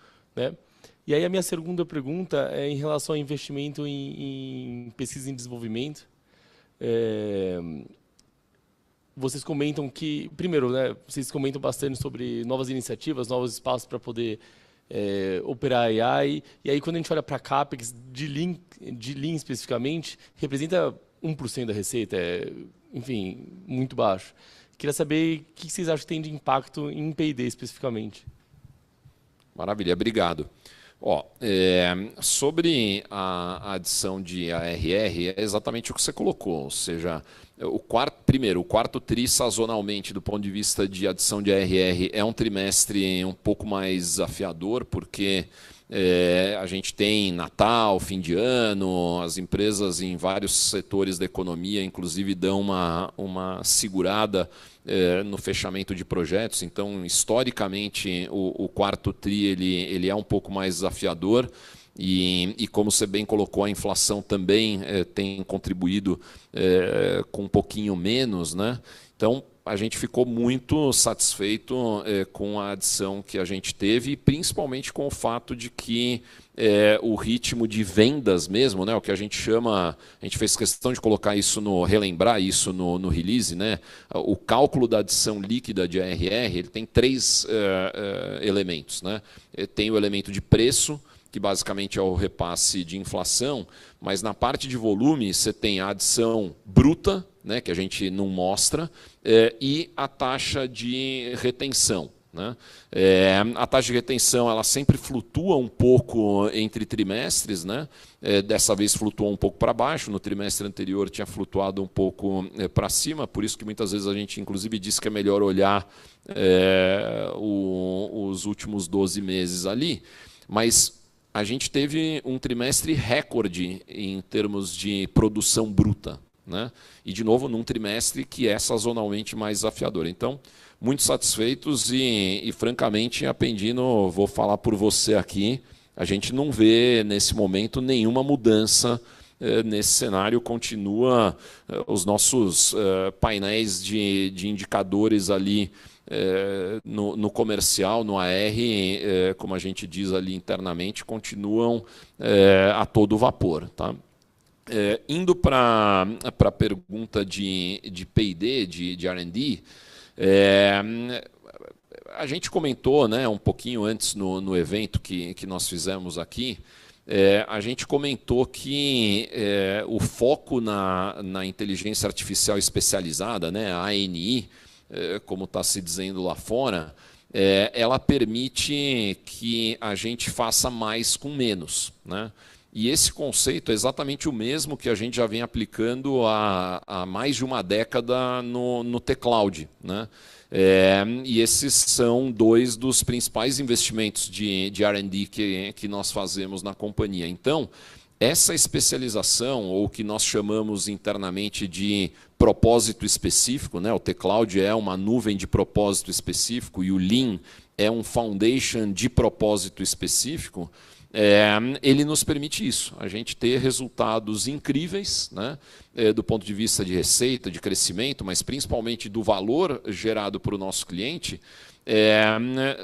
E aí a minha segunda pergunta é em relação ao investimento em pesquisa e desenvolvimento. Vocês comentam que, primeiro, vocês comentam bastante sobre novas iniciativas, novos espaços para poder operar AI. E aí, quando a gente olha para a CAPEX de Lean especificamente, representa 1% da receita, enfim, muito baixo. Queria saber o que vocês acham que tem de impacto em P&D especificamente. Maravilha, obrigado. Sobre a adição de ARR, é exatamente o que você colocou, ou seja, o quarto TRI, sazonalmente, do ponto de vista de adição de ARR, é um trimestre um pouco mais desafiador, porque a gente tem Natal, fim de ano, as empresas em vários setores da economia, inclusive, dão uma segurada no fechamento de projetos. Então, historicamente, o quarto TRI ele é um pouco mais desafiador e como você bem colocou, a inflação também tem contribuído com um pouquinho menos, Então, a gente ficou muito satisfeito com a adição que a gente teve, e principalmente com o fato de que o ritmo de vendas mesmo, o que a gente chama, a gente fez questão de colocar isso relembrar isso no release, o cálculo da adição líquida de ARR, ele tem 3 elementos. Tem o elemento de preço, que basicamente é o repasse de inflação, mas na parte de volume você tem a adição bruta, que a gente não mostra, e a taxa de retenção. A taxa de retenção ela sempre flutua um pouco entre trimestres, dessa vez flutuou um pouco para baixo, no trimestre anterior tinha flutuado um pouco para cima, por isso que muitas vezes a gente inclusive diz que é melhor olhar os últimos 12 meses ali, mas a gente teve um trimestre recorde em termos de produção bruta. E, de novo, num trimestre que é sazonalmente mais desafiador. Então, muito satisfeitos e francamente, Appendino, vou falar por você aqui, a gente não vê, nesse momento, nenhuma mudança nesse cenário. Continua os nossos painéis de indicadores ali no comercial, no AR, como a gente diz ali internamente, continuam a todo vapor. Indo para a pergunta de P&D, de R&D, a gente comentou um pouquinho antes no evento que nós fizemos aqui, a gente comentou que o foco na inteligência artificial especializada, a ANI, como está se dizendo lá fora, ela permite que a gente faça mais com menos. E esse conceito é exatamente o mesmo que a gente já vem aplicando há mais de uma década no T-Cloud, né? E esses são dois dos principais investimentos de R&D que nós fazemos na companhia. Então, essa especialização, ou o que nós chamamos internamente de propósito específico, né? O T-Cloud é uma nuvem de propósito específico e o Lean é um foundation de propósito específico, ele nos permite isso, a gente ter resultados incríveis, né? Do ponto de vista de receita, de crescimento, mas principalmente do valor gerado para o nosso cliente,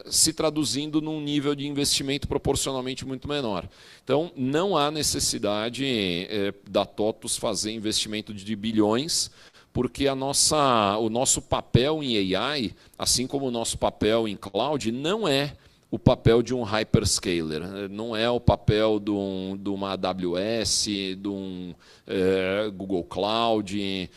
se traduzindo num nível de investimento proporcionalmente muito menor. Então, não há necessidade da TOTVS fazer investimento de bilhões, porque o nosso papel em AI, assim como o nosso papel em cloud, não é o papel de um hyperscaler, não é o papel de uma AWS, de um Google Cloud,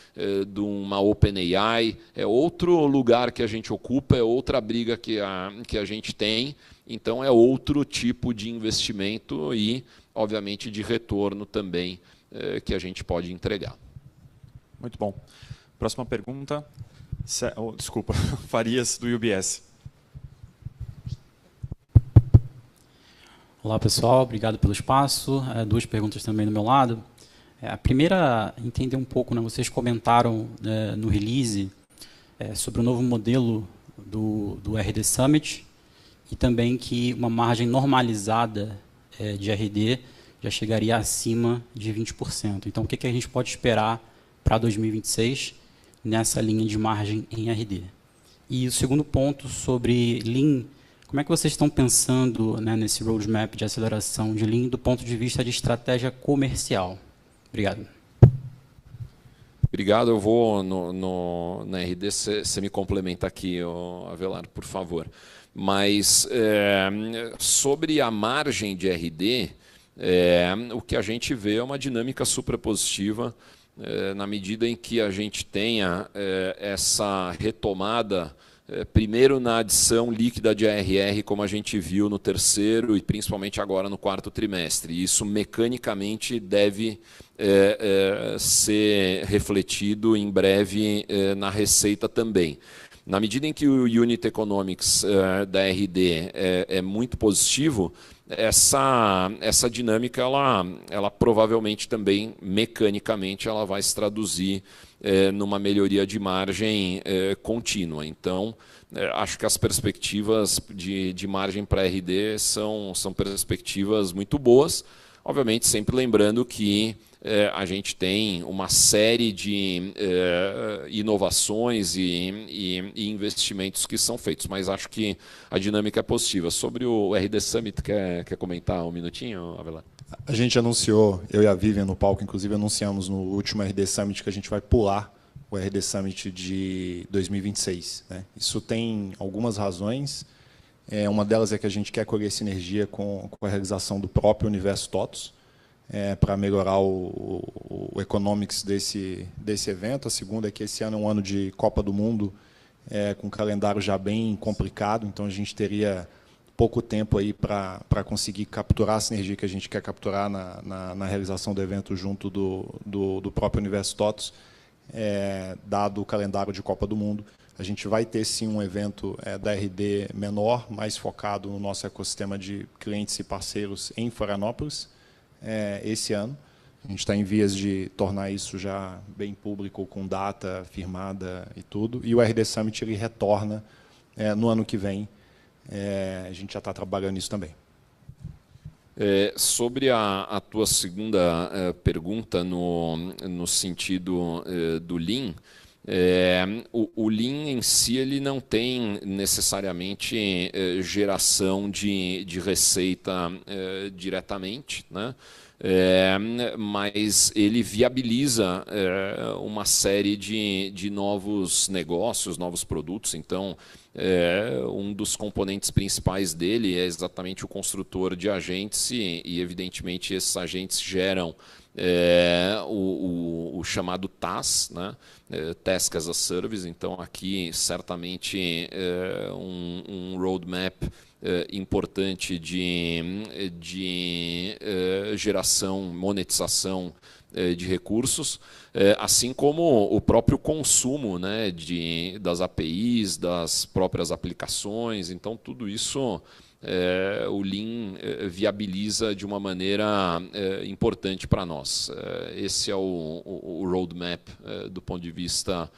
de uma OpenAI. É outro lugar que a gente ocupa, é outra briga que a gente tem, então é outro tipo de investimento e, obviamente, de retorno também que a gente pode entregar. Muito bom. Próxima pergunta. Desculpa, Farias, do UBS. Olá, pessoal. Obrigado pelo espaço. Duas perguntas também do meu lado. A primeira, entender um pouco, né, vocês comentaram no release sobre o novo modelo do RD Summit e também que uma margem normalizada de RD já chegaria acima de 20%. Então, o que a gente pode esperar para 2026 nessa linha de margem em RD? E o segundo ponto sobre Lean, como é que vocês estão pensando, né, nesse roadmap de aceleração de Lean do ponto de vista de estratégia comercial? Obrigado. Obrigado. Eu vou na RD, você me complementa aqui, Avelar, por favor. Mas sobre a margem de RD, o que a gente vê é uma dinâmica suprapositiva na medida em que a gente tenha essa retomada, primeiro na adição líquida de ARR, como a gente viu no terceiro e principalmente agora no quarto trimestre. Isso mecanicamente deve ser refletido em breve na receita também. Na medida em que o Unit Economics da RD é muito positivo, essa dinâmica ela provavelmente também mecanicamente ela vai se traduzir numa melhoria de margem contínua. Então, acho que as perspectivas de margem para RD são perspectivas muito boas, obviamente sempre lembrando que a gente tem uma série de inovações e investimentos que são feitos, mas acho que a dinâmica é positiva. Sobre o RD Summit, quer comentar um minutinho, Avelar? A gente anunciou, eu e a Vivian no palco, inclusive anunciamos no último RD Summit que a gente vai pular o RD Summit de 2026. Né? Isso tem algumas razões. Uma delas é que a gente quer colher sinergia com a realização do próprio Universo TOTVS, para melhorar o economics desse evento. A segunda é que esse ano é um ano de Copa do Mundo, com um calendário já bem complicado, então a gente teria pouco tempo aí para conseguir capturar a sinergia que a gente quer capturar na realização do evento junto do próprio Universo TOTVS, dado o calendário de Copa do Mundo. A gente vai ter, sim, um evento da RD menor, mais focado no nosso ecossistema de clientes e parceiros em Florianópolis, esse ano. A gente está em vias de tornar isso já bem público, com data firmada e tudo. E o RD Summit ele retorna no ano que vem. A gente já está trabalhando nisso também. Sobre a tua segunda pergunta no sentido do Lean, o Lean em si ele não tem necessariamente geração de receita diretamente, né? Mas ele viabiliza uma série de novos negócios, novos produtos. Então, um dos componentes principais dele é exatamente o construtor de agentes e evidentemente, esses agentes geram o chamado TaaS, né? Task as a Service. Então, aqui, certamente, um roadmap importante de geração, monetização de recursos, assim como o próprio consumo, né, das APIs, das próprias aplicações. Então, tudo isso o Lean viabiliza de uma maneira importante para nós. Esse é o roadmap do ponto de vista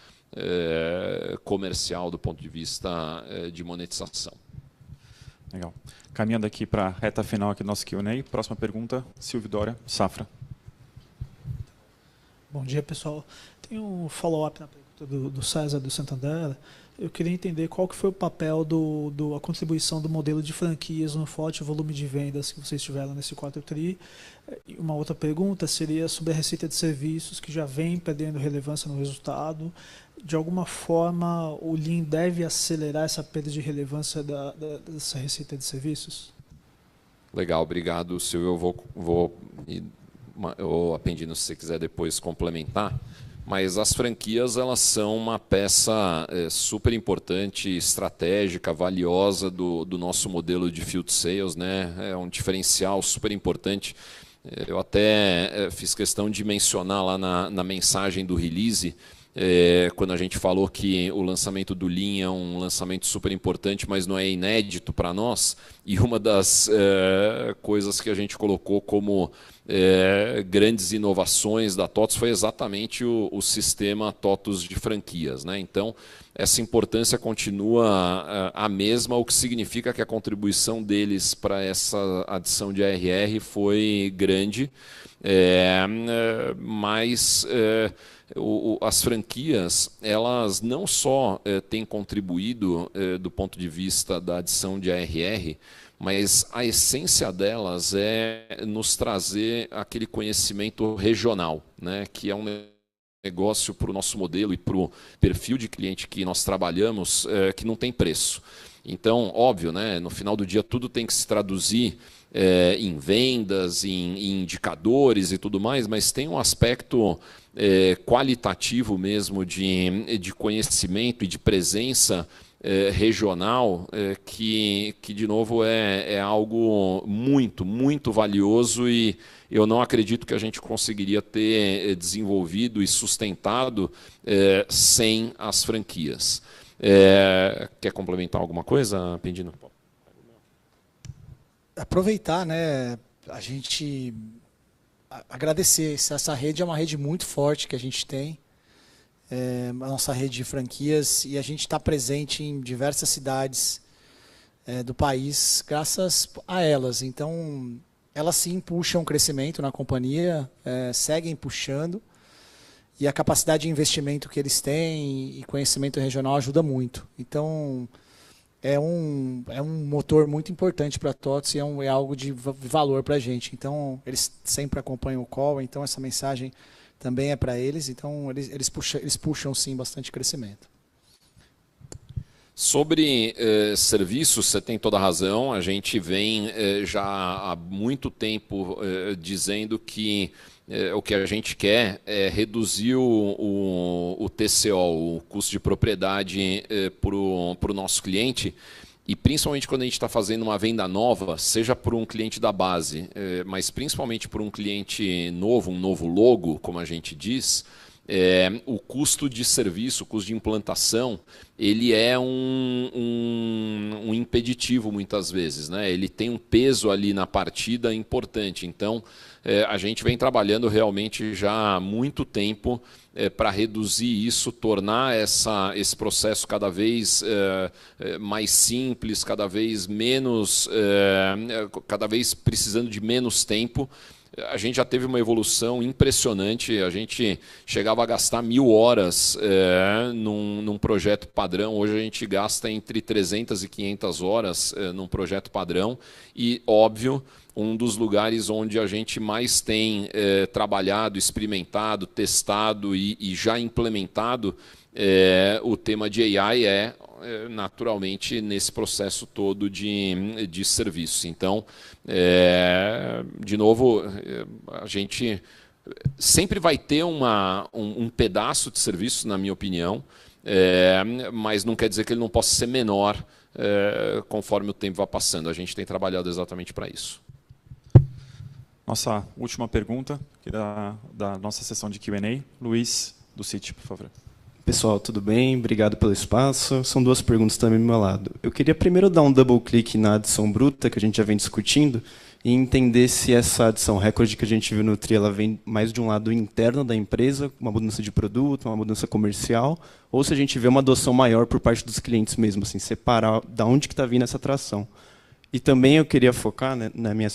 comercial, do ponto de vista de monetização. Legal. Caminhando aqui para a reta final aqui do nosso Q&A. Próxima pergunta, Silvio Dória, Safra. Bom dia, pessoal. Tem um follow-up na pergunta do César do Santander. Eu queria entender qual que foi o papel a contribuição do modelo de franquias no forte volume de vendas que vocês tiveram nesse quarto tri. E uma outra pergunta seria sobre a receita de serviços, que já vem perdendo relevância no resultado. De alguma forma, o Lean deve acelerar essa perda de relevância dessa receita de serviços? Legal, obrigado, Silvio. Eu vou Apendino, se você quiser depois complementar, mas as franquias elas são uma peça super importante, estratégica, valiosa do nosso modelo de field sales, né? É um diferencial super importante. Eu até fiz questão de mencionar lá na mensagem do release, quando a gente falou que o lançamento do Lean é um lançamento super importante, mas não é inédito para nós, e uma das coisas que a gente colocou como grandes inovações da TOTVS foi exatamente o sistema TOTVS de franquias, né? Então, essa importância continua a mesma, o que significa que a contribuição deles para essa adição de ARR foi grande, mas as franquias, elas não só têm contribuído do ponto de vista da adição de ARR, mas a essência delas é nos trazer aquele conhecimento regional, né, que é um negócio para o nosso modelo e para o perfil de cliente que nós trabalhamos, que não tem preço. Então, óbvio, né, no final do dia tudo tem que se traduzir em vendas, em indicadores e tudo mais, mas tem um aspecto qualitativo mesmo de conhecimento e de presença regional que de novo é algo muito, muito valioso, e eu não acredito que a gente conseguiria ter desenvolvido e sustentado sem as franquias. Quer complementar alguma coisa, Pendino? Aproveitar, né, a gente agradecer. Essa rede é uma rede muito forte que a gente tem, a nossa rede de franquias, e a gente está presente em diversas cidades do país graças a elas. Então, elas sim puxam o crescimento na companhia, seguem puxando, e a capacidade de investimento que eles têm e conhecimento regional ajuda muito. Então, é um motor muito importante para a TOTVS e é algo de valor para a gente. Então, eles sempre acompanham o call, então essa mensagem também é para eles. Então, eles puxam sim bastante crescimento. Sobre serviços, você tem toda a razão. A gente vem já há muito tempo dizendo que o que a gente quer é reduzir o TCO, o custo de propriedade, para o nosso cliente, e principalmente quando a gente está fazendo uma venda nova, seja por um cliente da base, mas principalmente por um cliente novo, um novo logo, como a gente diz, o custo de serviço, o custo de implantação, ele é um impeditivo muitas vezes, né? Ele tem um peso ali na partida importante. Então, a gente vem trabalhando realmente já há muito tempo para reduzir isso, tornar esse processo cada vez mais simples, cada vez precisando de menos tempo. A gente já teve uma evolução impressionante. A gente chegava a gastar 1000 horas num projeto padrão. Hoje a gente gasta entre 300 e 500 horas num projeto padrão. E, óbvio, um dos lugares onde a gente mais tem trabalhado, experimentado, testado e já implementado o tema de AI naturalmente nesse processo todo de serviços. Então, de novo, a gente sempre vai ter um pedaço de serviço, na minha opinião, mas não quer dizer que ele não possa ser menor conforme o tempo vai passando. A gente tem trabalhado exatamente para isso. Nossa última pergunta, aqui da nossa sessão de Q&A. Luiz, do Citi, por favor. Pessoal, tudo bem? Obrigado pelo espaço. São duas perguntas também do meu lado. Eu queria primeiro dar um double click na adição bruta, que a gente já vem discutindo, e entender se essa adição recorde que a gente viu no TRI, ela vem mais de um lado interno da empresa, uma mudança de produto, uma mudança comercial, ou se a gente vê uma adoção maior por parte dos clientes mesmo, assim, separar da onde que está vindo essa atração. E também eu queria focar, né, na minha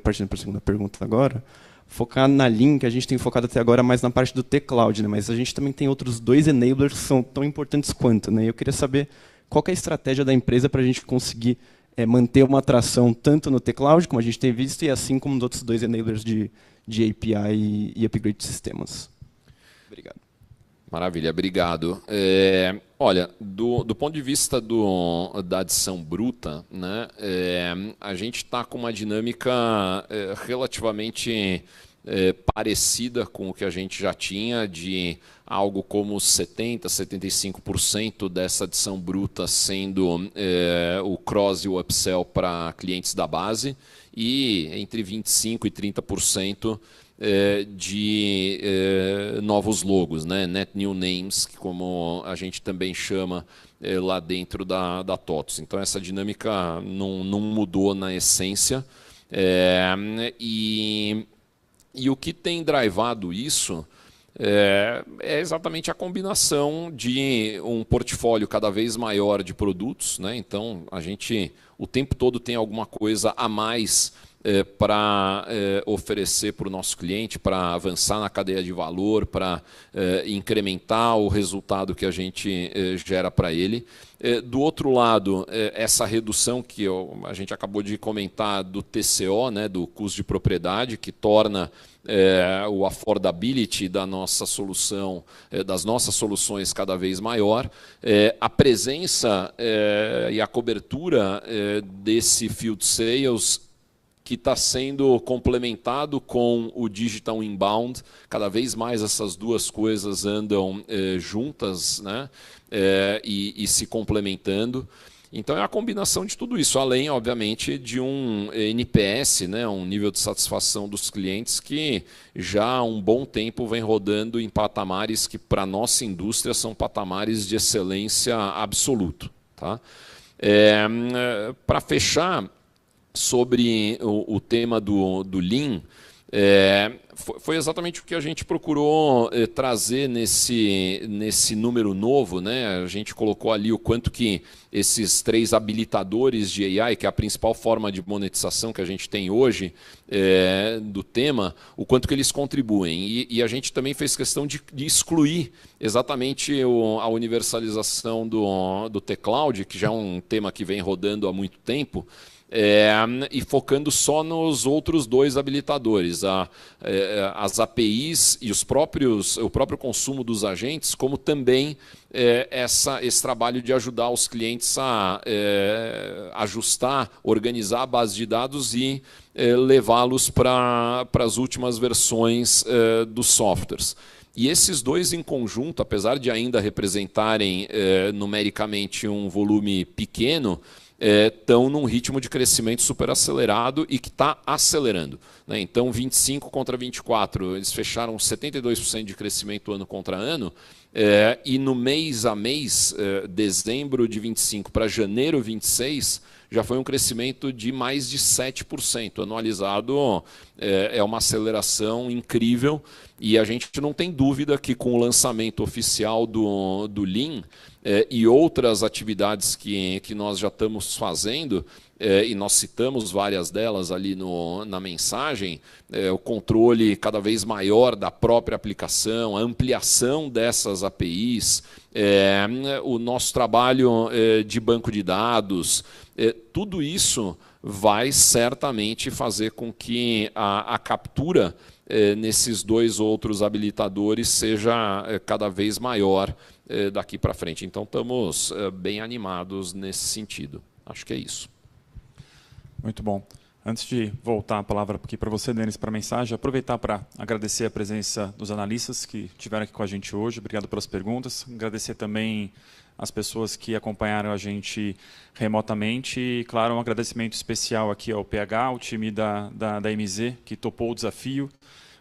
partindo para a segunda pergunta agora, focar na Lean, que a gente tem focado até agora mais na parte do T-Cloud, né? Mas a gente também tem outros 2 enablers que são tão importantes quanto. Né? Eu queria saber qual que é a estratégia da empresa para a gente conseguir manter uma atração tanto no T-Cloud, como a gente tem visto, e assim como nos outros 2 enablers de API e upgrade de sistemas. Obrigado. Maravilha, obrigado. Olha, do ponto de vista da adição bruta, né, a gente está com uma dinâmica relativamente parecida com o que a gente já tinha, de algo como 70%, 75% dessa adição bruta sendo o cross e o upsell para clientes da base, e entre 25% e 30% de novos logos, né? Net New Names, como a gente também chama lá dentro da TOTVS. Então, essa dinâmica não mudou na essência. E o que tem drivado isso é exatamente a combinação de um portfólio cada vez maior de produtos, né? Então, a gente o tempo todo tem alguma coisa a mais para oferecer para o nosso cliente, para avançar na cadeia de valor, para incrementar o resultado que a gente gera para ele. Do outro lado, essa redução que a gente acabou de comentar do TCO, né, do custo de propriedade, que torna o affordability da nossa solução, das nossas soluções cada vez maior, a presença e a cobertura desse field sales que está sendo complementado com o digital inbound. Cada vez mais essas duas coisas andam juntas, né? E se complementando. Então é a combinação de tudo isso, além, obviamente, de um NPS, né? Um nível de satisfação dos clientes que já há um bom tempo vem rodando em patamares que, para a nossa indústria, são patamares de excelência absoluto. Tá? Para fechar, sobre o tema do Lean, foi exatamente o que a gente procurou trazer nesse número novo, né? A gente colocou ali o quanto que esses 3 habilitadores de AI, que é a principal forma de monetização que a gente tem hoje do tema, o quanto que eles contribuem. E a gente também fez questão de excluir exatamente a universalização do T-Cloud, que já é um tema que vem rodando há muito tempo, e focando só nos outros 2 habilitadores, as APIs e o próprio consumo dos agentes, como também esse trabalho de ajudar os clientes a ajustar, organizar a base de dados e levá-los para as últimas versões dos softwares. E esses 2 em conjunto, apesar de ainda representarem numericamente um volume pequeno, estão num ritmo de crescimento super acelerado e que está acelerando. Né? Então, 25 contra 24, eles fecharam 72% de crescimento ano contra ano, e no mês a mês, dezembro de 25 para janeiro 26, já foi um crescimento de mais de 7%. Anualizado é uma aceleração incrível, e a gente não tem dúvida que com o lançamento oficial do Lean e outras atividades que nós já estamos fazendo, e nós citamos várias delas ali na mensagem, o controle cada vez maior da própria aplicação, a ampliação dessas APIs, o nosso trabalho de banco de dados, tudo isso vai certamente fazer com que a captura nesses 2 outros habilitadores seja cada vez maior daqui para frente. Então, estamos bem animados nesse sentido. Acho que é isso. Muito bom. Antes de voltar a palavra aqui para você, Denis, para a mensagem, aproveitar para agradecer a presença dos analistas que estiveram aqui com a gente hoje. Obrigado pelas perguntas. Agradecer também as pessoas que acompanharam a gente remotamente. E, claro, um agradecimento especial aqui ao PH, ao time da MZ, que topou o desafio,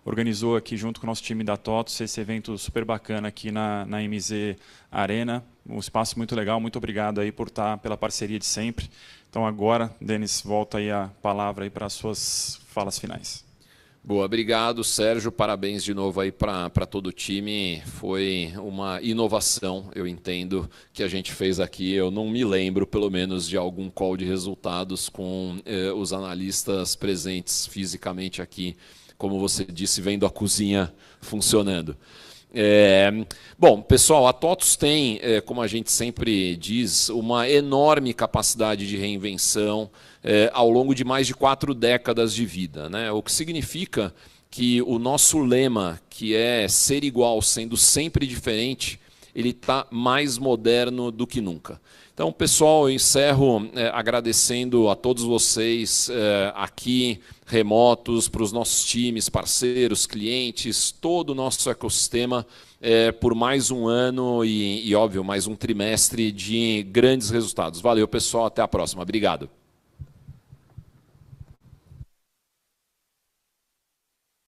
organizou aqui junto com o nosso time da TOTVS esse evento super bacana aqui na MZ Arena. Um espaço muito legal. Muito obrigado aí por estar, pela parceria de sempre. Então agora, Denis, volta aí a palavra aí para as suas falas finais. Boa, obrigado, Sérgio. Parabéns de novo aí para todo o time. Foi uma inovação, eu entendo, que a gente fez aqui. Eu não me lembro, pelo menos, de algum call de resultados com os analistas presentes fisicamente aqui, como você disse, vendo a cozinha funcionando. Bom, pessoal, a TOTVS tem, como a gente sempre diz, uma enorme capacidade de reinvenção ao longo de mais de 4 décadas de vida, né? O que significa que o nosso lema, que é ser igual sendo sempre diferente, ele está mais moderno do que nunca. Então, pessoal, eu encerro agradecendo a todos vocês aqui, remotos, para os nossos times, parceiros, clientes, todo o nosso ecossistema, por mais um ano e, óbvio, mais um trimestre de grandes resultados. Valeu, pessoal, até a próxima. Obrigado.